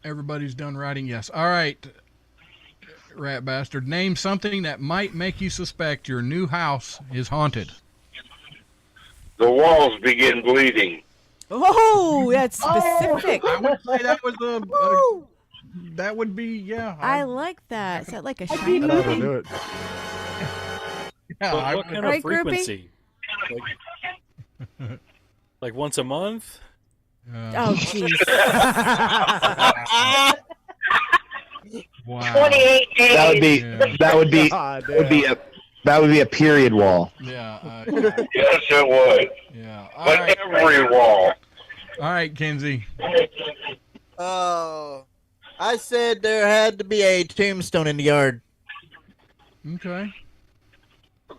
Everybody's done writing yes. All right. Rat bastard. Name something that might make you suspect your new house is haunted. The walls begin bleeding. Oh, that's specific. I would say that was that would be, yeah. I like that. Is that like a I shiny don't thing? do it. Yeah, But what kind Right, of frequency? Like once a month? Oh, jeez. Wow. 28 days. That would be Yeah. that would be a period wall. Yeah. Yes, it would. Yeah. But every wall. All right, Kenzie. Oh, I said there had to be a tombstone in the yard. Okay.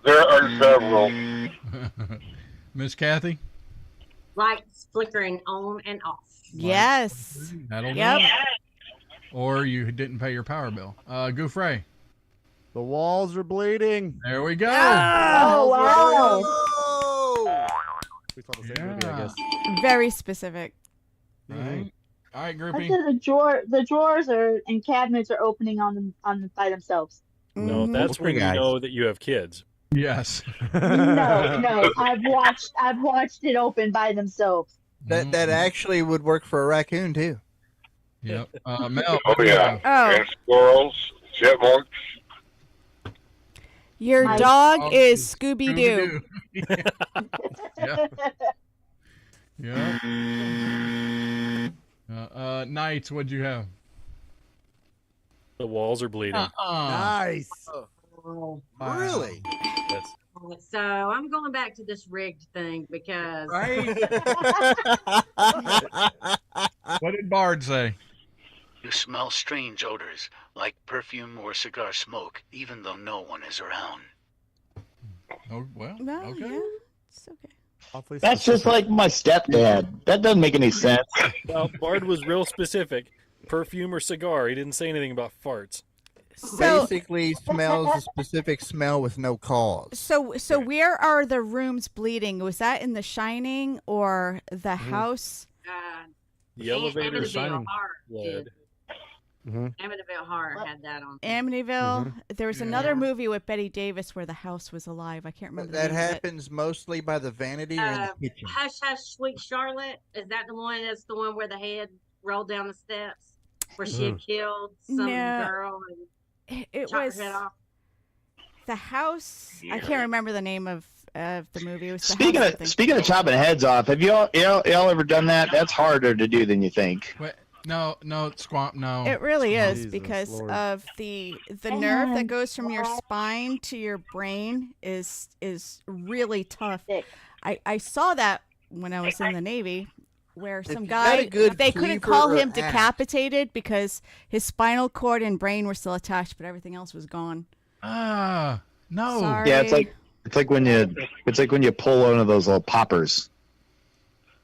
There are several. Miss Kathy? Lights flickering on and off. Yes. That'll do Yep. it. Or you didn't pay your power bill. Gouffre. The walls are bleeding. There we go. Oh, wow. We saw the same movie, I guess. Very specific. All right. All right, I groupie. said the drawers are and cabinets are opening on by themselves. No, Mhm. that's when you guys. know that you have kids. Yes. No, I've watched it open by themselves. That actually would work for a raccoon too. Yep. Mel. Oh, yeah. Oh. And squirrels, chipmunks. Your My- dog is Scooby Doo. Yeah. Knights, what'd you have? The walls are bleeding. Nice. Oh, Really? Yes. so I'm going back to this rigged thing because Right? What did Bard say? You smell strange odors, like perfume or cigar smoke, even though no one is around. Oh, well, Well, okay. yeah. It's okay. Awfully That's just like my stepdad. That doesn't make any sense. Well, Bard was real specific. Perfume or cigar. He didn't say anything about farts. So, Basically, smells a specific smell with no cause. so where are the rooms bleeding? Was that in The Shining or the house? The elevator Amityville Horror led. did. Amityville Horror had that on. Amityville. There was another movie with Betty Davis where the house was alive. I can't remember. That the name of it. happens mostly by the vanity or in the kitchen. Hush Hush Sweet Charlotte. Is that the one? That's the one where the head rolled down the steps, where she had killed some girl and It chopped was her head off. the house. I can't remember the name of the movie. It was the Speaking house, I of think. speaking of chopping heads off, have y'all ever done that? That's harder to do than you think. Wait, no, Squamp, no. It really is Jesus because Lord. of the nerve that goes from your spine to your brain is really tough. I saw that when I was in the Navy, where some you got a guy good they couldn't cleaver call or him axe. decapitated because his spinal cord and brain were still attached, but everything else was gone. No. Sorry. Yeah, it's like when you pull one of those little poppers.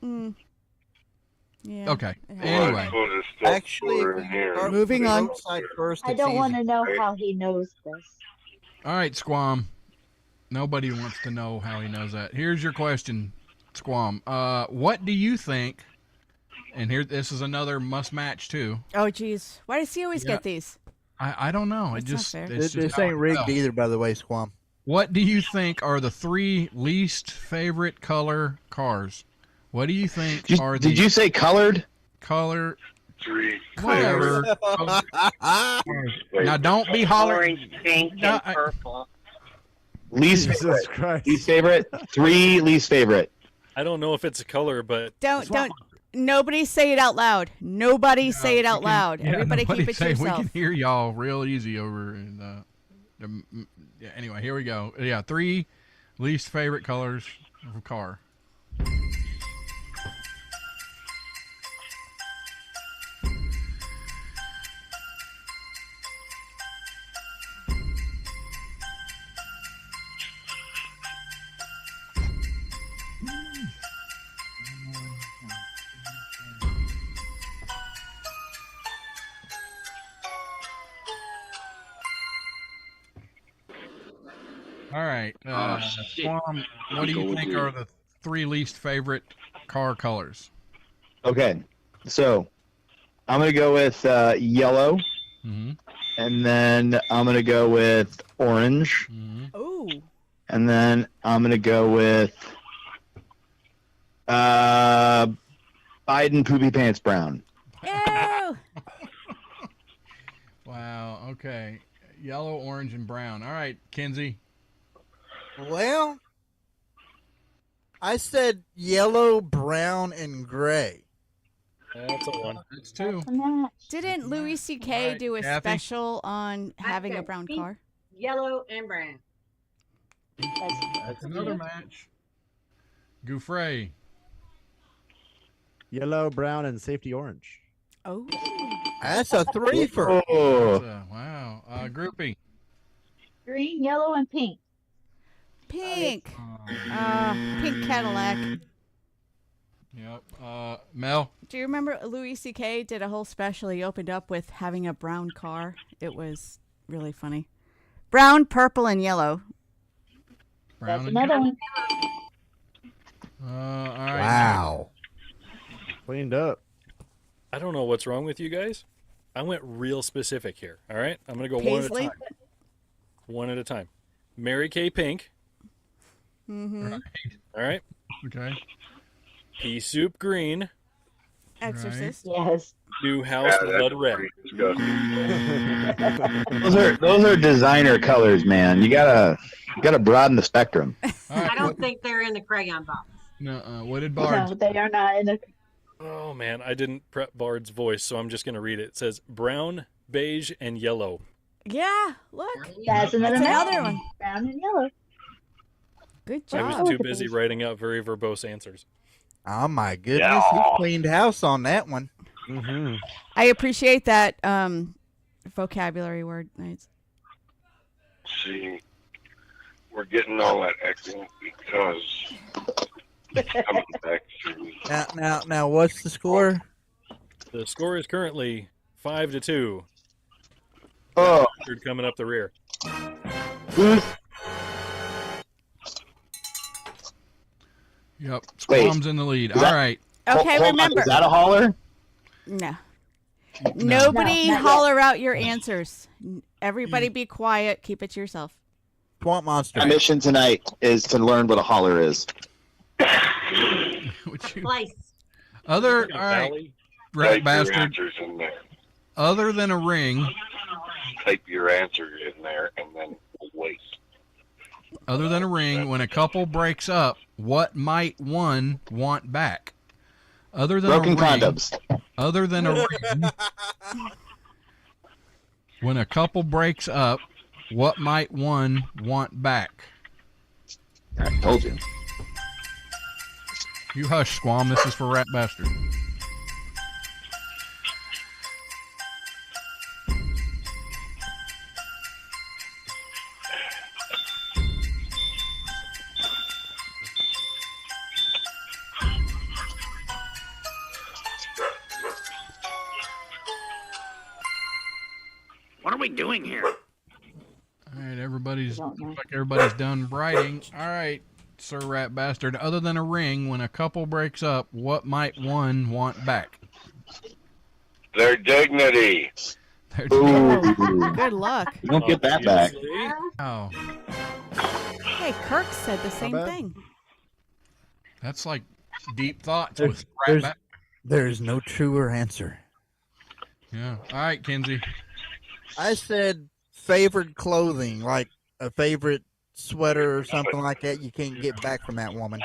Mm. Yeah. Okay. Anyway, Actually, if we start Moving with the on. roadside first, I it's don't want easy. to know how he knows this. all right, Squam. Nobody wants to know how he knows that. Here's your question, Squam. What do you think? And this is another must match too. Oh, geez. Why does he always Yeah. get these? I don't know. That's It not just fair. it's This just how ain't it rigged fell. either, by the way, Squam. What do you think are the 3 least favorite color cars? What do you think are the Did you say colored? color? 3 Whatever. Now don't be hollering. Orange, pink, No, and purple. Least Jesus favorite. Christ. Least favorite. 3 least favorite. I don't know if it's a color, but Don't. Nobody say it out loud. Nobody say it out loud. Yeah, Everybody keep nobody it to say- yourself. We can hear y'all real easy over in yeah, anyway, here we go. Yeah, 3 least favorite colors of a car. All right. Squam, what do you think are the 3 least favorite car colors? Okay, so I'm gonna go with yellow, and then I'm gonna go with orange, Oh. and then I'm gonna go with Biden poopy pants brown. Ew. Wow. Okay. Yellow, orange, and brown. All right, Kenzie. Well, I said yellow, brown, and gray. that's a 1. That's 2. Didn't Louis C.K. Right, do a Kathy? special on having a said brown pink, car? Yellow and brown. That's another match. Gouffre. Yellow, brown, and safety orange. Oh. That's a 3 for. Oh, Wow. Groupie. Green, yellow, and pink. Pink. Pink Cadillac. Yep. Mel. Do you remember Louis C.K. did a whole special? He opened up with having a brown car. It was really funny. Brown, purple, and yellow. Brown That's and another one. all right. Wow. Cleaned up. I don't know what's wrong with you guys. I went real specific here. All right, I'm gonna go Paisley? one at a time. One at a time. Mary Kay Pink. Mm-hmm. All right. Okay. Pea Soup Green. Exorcist. Yes. New House Blood Red. those are designer colors, man. You gotta broaden the spectrum. I don't think they're in the crayon box. No. What did Bard? No, they are not in a. Oh man, I didn't prep Bard's voice, so I'm just gonna read it. It says brown, beige, and yellow. Yeah, look. That's another one. Brown and yellow. Good I job. was too busy writing out very verbose answers. Oh my goodness, he cleaned house on that one. Mm-hmm. I appreciate that vocabulary word. Nice. See, we're getting all that echoing because coming back to Now, what's the score? The score is currently 5-2. Oh. Coming up the rear. Yep. Wait, Squam's in the lead. is All that- right. Okay, Hold on, remember. is that a holler? No. Nobody No, not holler out your answers. Everybody be quiet. Keep it to yourself. Swamp monster. My mission tonight is to learn what a holler is. Place. Other, all right, rat Type your bastard. answers in there. Other than a ring, Type your answer in there and then wait. other than a ring, when a couple breaks up, what might one want back? Other than Broken a ring, condoms. Other than a ring, when a couple breaks up, what might one want back? I told you. You hush, Squam. This is for Rat Bastard. What are we doing here? All right, looks like everybody's done writing. All right, Sir Rat Bastard. Other than a ring, when a couple breaks up, what might one want back? Their dignity. Good luck. You don't get that back. Oh, Hey, Kirk said the same thing. that's like deep thoughts There's, with Rat there's, Bastard. there's no truer answer. Yeah. All right, Kenzie. I said favorite clothing, like a favorite sweater or something like that. You can't get back from that woman.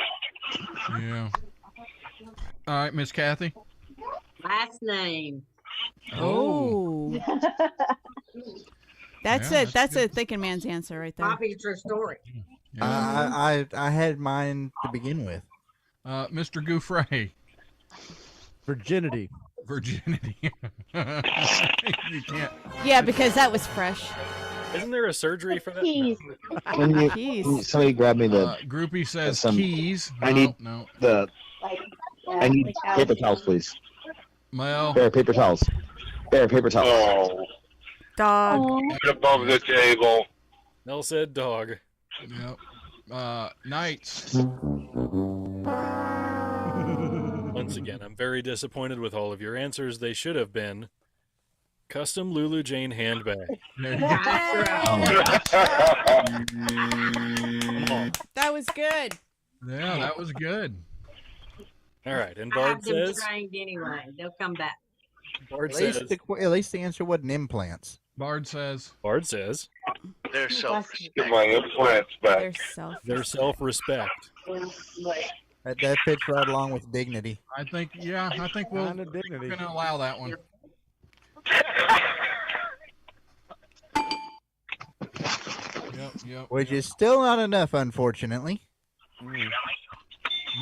Yeah. All right, Miss Kathy. Last name. Oh. That's Yeah, it. That's a thinking man's answer right there. Copy true story. I had mine to begin with. Mr. Gouffre. Virginity. Virginity. You can't. Yeah, because that was fresh. Isn't there a surgery for that? Can you, Keys. can somebody grab me the Groupie says some- keys. I need No. the I need paper towels, please. Well, Bear, paper towels. Bear, paper towels. Oh, Dog. right above the table. Nell said dog. Yep. Knights. Once again, I'm very disappointed with all of your answers. They should have been custom Lulu Jane handbag. There you go. That was good. Yeah, that was good. All right, and I Bard have them says. trained anyway. They'll come back. Bard At says. least the answer wasn't implants. Bard says. Bard says. Their Get my implants back. Their self. Their self-respect. That fits right along with dignity. I think we're Kind of dignity. gonna allow that one. Yep. Which is still not enough, unfortunately.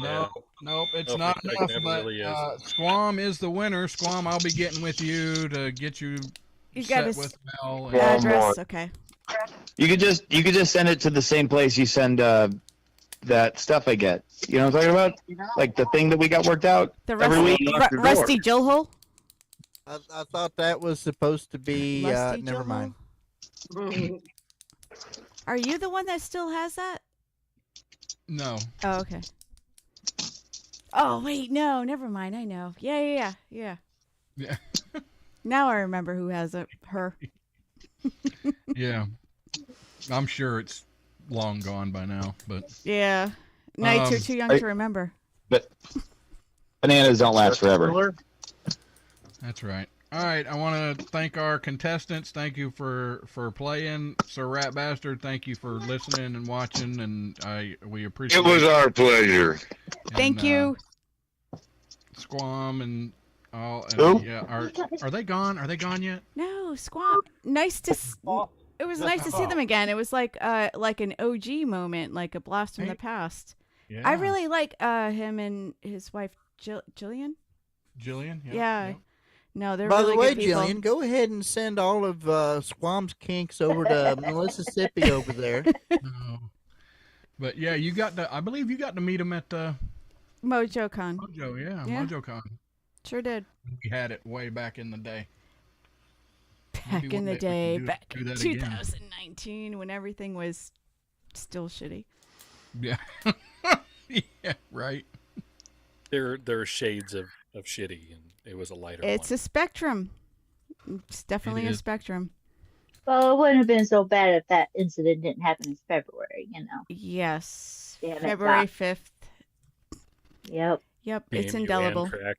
No, nope, it's No, not it enough. never But really is. Squam is the winner. Squam, I'll be getting with you to get you You set got his with Mel. address. Okay. You could just send it to the same place you send that stuff I get. You know what I'm talking about? Like the thing that we got worked out The every rusty, week. rusty Jill hole. I thought that was supposed to be. Lusty Never Jill mind. Are you the one that still has that? No. Oh, okay. Oh wait, no, never mind. I know. Yeah. Yeah. Now I remember who has it. Her. Yeah. I'm sure it's long gone by now, but Yeah. Nights are too young to remember. But bananas don't last forever. that's right. All right, I want to thank our contestants. Thank you for playing, Sir Rat Bastard. Thank you for listening and watching, and we appreciate It was our pleasure. Thank you. Squam and all. Who? Yeah, are they gone? Are they gone yet? No, Squam. Nice to. It was nice to see them again. It was like an OG moment, like a blast from the past. Yeah. I really like him and his wife Jillian. Jillian. Yeah. No, they're By really the way, good people. Jillian, go ahead and send all of Squam's kinks over to Mississippi over there. But yeah, I believe you got to meet him at MojoCon. Mojo. Yeah, Yeah. MojoCon. Sure did. We had it way back in the day. Back Maybe in one the day we day, can back do in that again. 2019, when everything was still shitty. Yeah. Yeah. Right. There are shades of shitty, and it was a lighter It's one. a spectrum. It's definitely It a is. spectrum. Well, it wouldn't have been so bad if that incident didn't happen in February, you know. Yes. Damn it, February Doc. 5th. Yep. Yep, it's Damn you, indelible. Amtrak.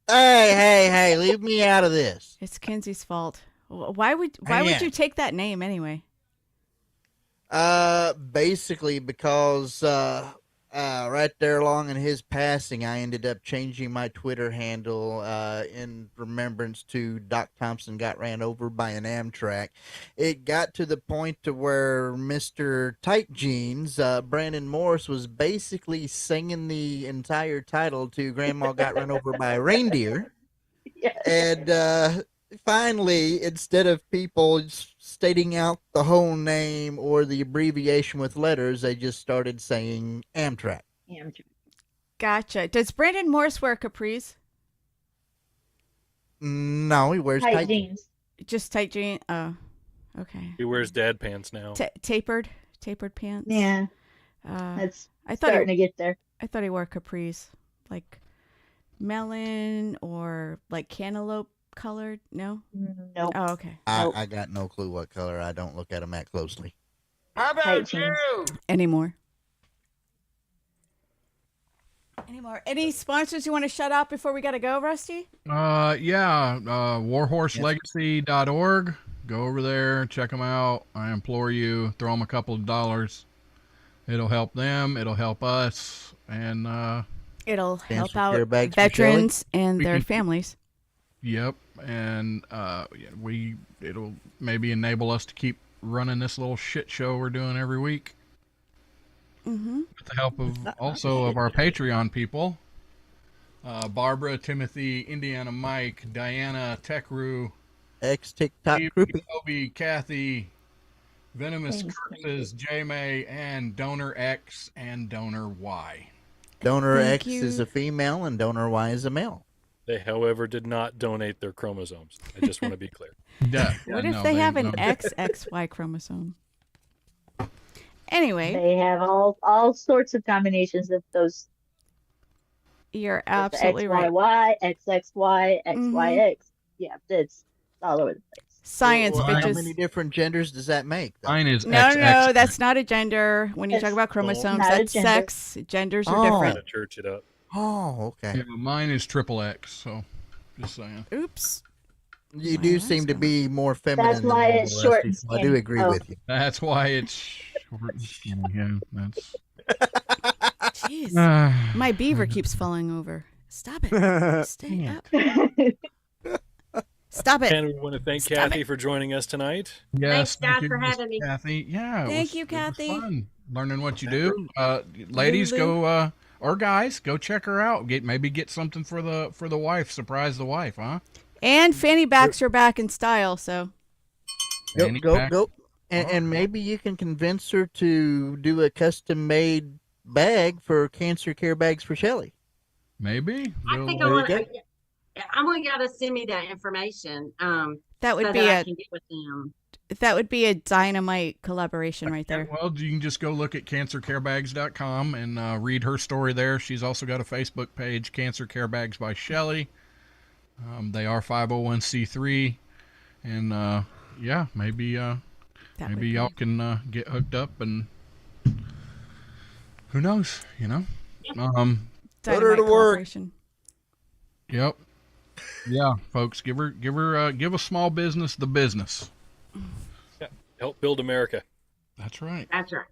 Hey, leave me out of this. It's Kenzie's fault. Why would you take that name anyway? Basically because right there along in his passing, I ended up changing my Twitter handle in remembrance to Doc Thompson got ran over by an Amtrak. It got to the point to where Mr. Tight Jeans, Brandon Morris, was basically singing the entire title to Grandma Got Run Over by a Reindeer. And finally, instead of people stating out the whole name or the abbreviation with letters, they just started saying Amtrak. Gotcha. Does Brandon Morris wear capris? No, he wears Tight tight jeans. Just tight jeans. Oh, okay. He wears dad pants now. Tapered pants. Yeah. That's. starting to get there. I thought he wore capris, like melon or like cantaloupe colored. No. No. Oh, okay. I got no clue what color. I don't look at them that closely. How about you? Anymore. Any sponsors you want to shut out before we gotta go, Rusty? Warhorselegacy.org. Go over there, check them out. I implore you, throw them a couple of dollars. It'll help them. It'll help us, and It'll help Cancer out care bags for veterans Shelley? and their families. Yep, and it'll maybe enable us to keep running this little shit show we're doing every week. Mm-hmm. With the help of also of our Patreon people, Barbara, Timothy, Indiana, Mike, Diana, Techru, X TikTok Steve, groupie. Kobe, Kathy, Venomous Curses, J-May, and Donor X and Donor Y. Donor Thank X you. is a female and donor Y is a male. They, however, did not donate their chromosomes. I just want to be clear. What if they have an XXY chromosome? Anyway, They have all sorts of combinations of those. you're absolutely right. XYY, XXY, XYX. Yeah, it's all over the place. Science, How bitches. many different genders does that make? though? Mine is No, XX. that's not a gender. When you It's talk about chromosomes, not a that's gender. sex. Genders are Oh. different. Gotta church it up. Oh, okay. Yeah, mine is triple X. So, just saying. Oops. You do seem to be more feminine. That's than why normal, it's short Rusty, and so I do skinny. agree Oh. with you. That's why it's short and skinny. Yeah, that's. Jeez. Ah. My beaver keeps falling over. Stop it. Stay up. Stop it. And we want to thank Kathy for joining us tonight. Yes, Thanks, guys, thank you, for Miss having me. Kathy. Yeah, Thank you, Kathy. It was fun learning what you do. Ladies, go or guys, go check her out. Maybe get something for the wife. Surprise the wife, huh? And fanny backs are back in style, so. Fanny Go. pack. And maybe you can convince her to do a custom-made bag for Cancer Care Bags for Shelley. Maybe. I think I want. I'm gonna gotta send me that information. That would so be that I a can get with them. that would be a dynamite collaboration right there. Well, you can just go look at cancercarebags.com and read her story there. She's also got a Facebook page, Cancer Care Bags by Shelley. They are 501c3, and yeah, maybe y'all can get hooked up, and who knows, you know. Put her to work. collaboration. Yep. Yeah, folks, give a small business the business. Yeah. Help build America. That's right. That's right.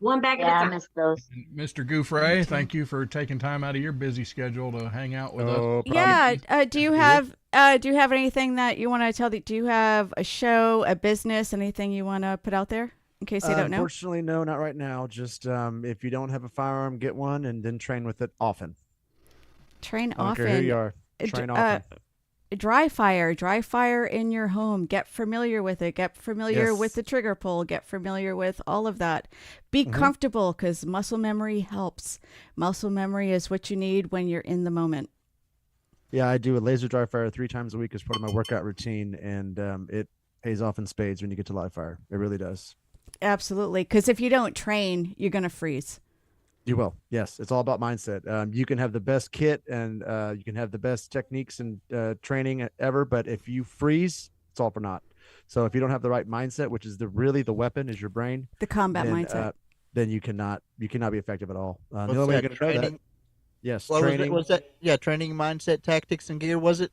One bag Yeah, at a I time. miss those. Mr. Gouffre, thank you for taking time out of your busy schedule to hang out with us. Yeah. Do you have anything that you want to tell? Do you have a show, a business, anything you want to put out there in case they don't know? Unfortunately, no, not right now. Just if you don't have a firearm, get one and then train with it often. Train I don't often. care who you are. Train often. Dry fire in your home. Get familiar with it. Get familiar Yes. with the trigger pull. Get familiar with all of that. Be comfortable, because muscle memory helps. Muscle memory is what you need when you're in the moment. Yeah, I do a laser dry fire 3 times a week as part of my workout routine, and it pays off in spades when you get to live fire. It really does. Absolutely, because if you don't train, you're gonna freeze. You will. Yes, it's all about mindset. You can have the best kit and you can have the best techniques and training ever, but if you freeze, it's all for naught. So if you don't have the right mindset, which is really the weapon is your brain, The combat then, mindset. then you cannot be effective at all. The What's only way you're that, going to know that. training? Yes, What training. was that? Yeah, training, mindset, tactics, and gear. Was it?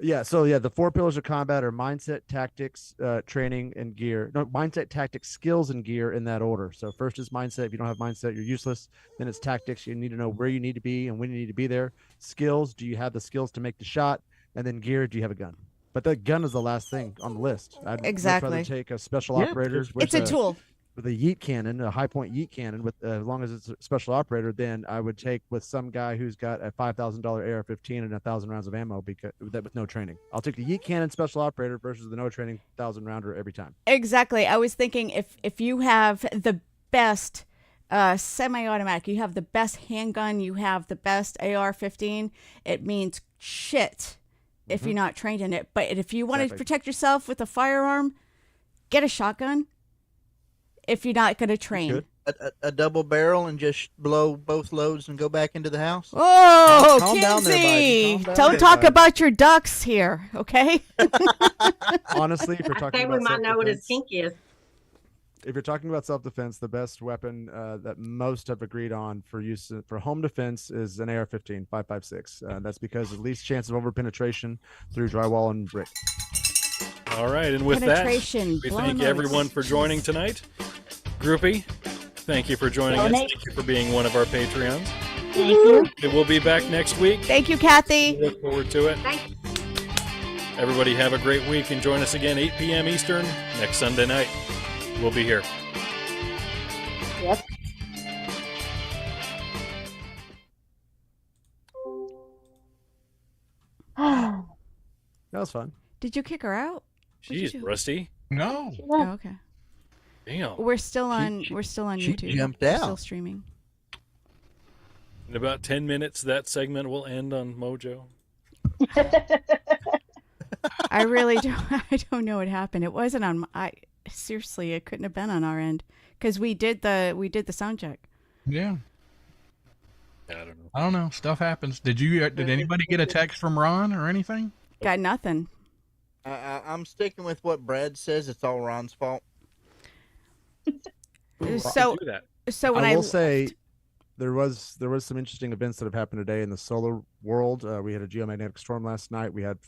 Yeah. So yeah, the 4 pillars of combat are mindset, tactics, training, and gear. No, mindset, tactics, skills, and gear in that order. So first is mindset. If you don't have mindset, you're useless. Then it's tactics. You need to know where you need to be and when you need to be there. Skills. Do you have the skills to make the shot? And then gear. Do you have a gun? But the gun is the last thing on the list. I'd much Exactly. rather take a special Yeah, operator. It's a tool. With a yeet cannon, a high point yeet cannon, with as long as it's a special operator, then I would take with some guy who's got a $5,000 AR-15 and 1,000 rounds of ammo because that with no training. I'll take the yeet cannon special operator versus the no training 1,000 rounder every time. Exactly. I was thinking if you have the best semi-automatic, you have the best handgun, you have the best AR-15, it means shit if you're not trained in it. But if you want to Exactly. protect yourself with a firearm, get a shotgun. If you're not going to train. Good. A double barrel and just blow both loads and go back into the house? Oh, Calm down there, Kinsey! Biden. Calm down Don't there, talk Biden. about your ducks here, okay? Honestly, if you're I talking think we about might know what his self-defense, kink is. if you're talking about self-defense, the best weapon that most have agreed on for use for home defense is an AR-15 5.56. That's because of least chance of over-penetration through drywall and brick. All right, and with that, Penetration, we blown thank loads. everyone for joining tonight. Groupie, thank you for joining us. Donate. Thank you for being one of our Patreons. Thank you. It will be back next week. Thank you, Kathy. Look forward to it. Everybody have a great week and join us again 8 p.m. Eastern next Sunday night. We'll be here. Yep. That was fun. Did you kick her out? What'd you Jeez, do? Rusty. No. Oh, okay. Damn. We're still on. she- we're still on she YouTube. jumped We're out. Still streaming. In about 10 minutes, that segment will end on Mojo. I really don't. I don't know what happened. It wasn't on. I seriously, it couldn't have been on our end because we did the sound check. Yeah. I don't know. I don't know. Stuff happens. Did anybody get a text from Ron or anything? Got nothing. I'm sticking with what Brad says. It's all Ron's fault. So Do that. so when I I will say there was some interesting events that have happened today in the solar world. We had a geomagnetic storm last night. We had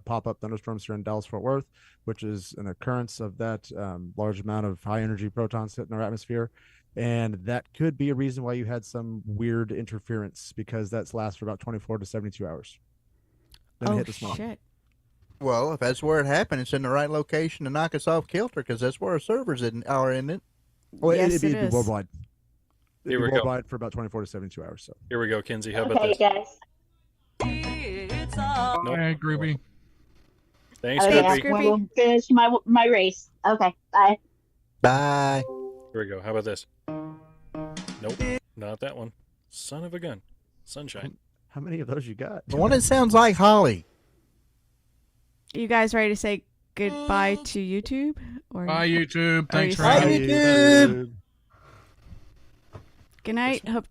pop-up thunderstorms here in Dallas-Fort Worth, which is an occurrence of that large amount of high-energy protons hitting our atmosphere. And that could be a reason why you had some weird interference because that's lasts for about 24 to 72 hours. Then it oh hit the small. shit. Well, if that's where it happened, it's in the right location to knock us off kilter because that's where our servers are in it. Well, Yes, it'd be it is. worldwide. Here It'd we be go. worldwide for about 24 to 72 hours. So Here we go, Kinsey. How about Okay, this? guys. Nope. Hey, Groovy. Thanks, Okay, Groupie. Groupie. we'll finish my race. Okay, bye. Bye. Here we go. How about this? Nope. Not that one. Son of a gun. Sunshine. how many of those you got? The one that sounds like Holly. You guys ready to say goodbye to YouTube? Or Bye, YouTube. Are Thanks you for Bye, having me. YouTube. good night. Hope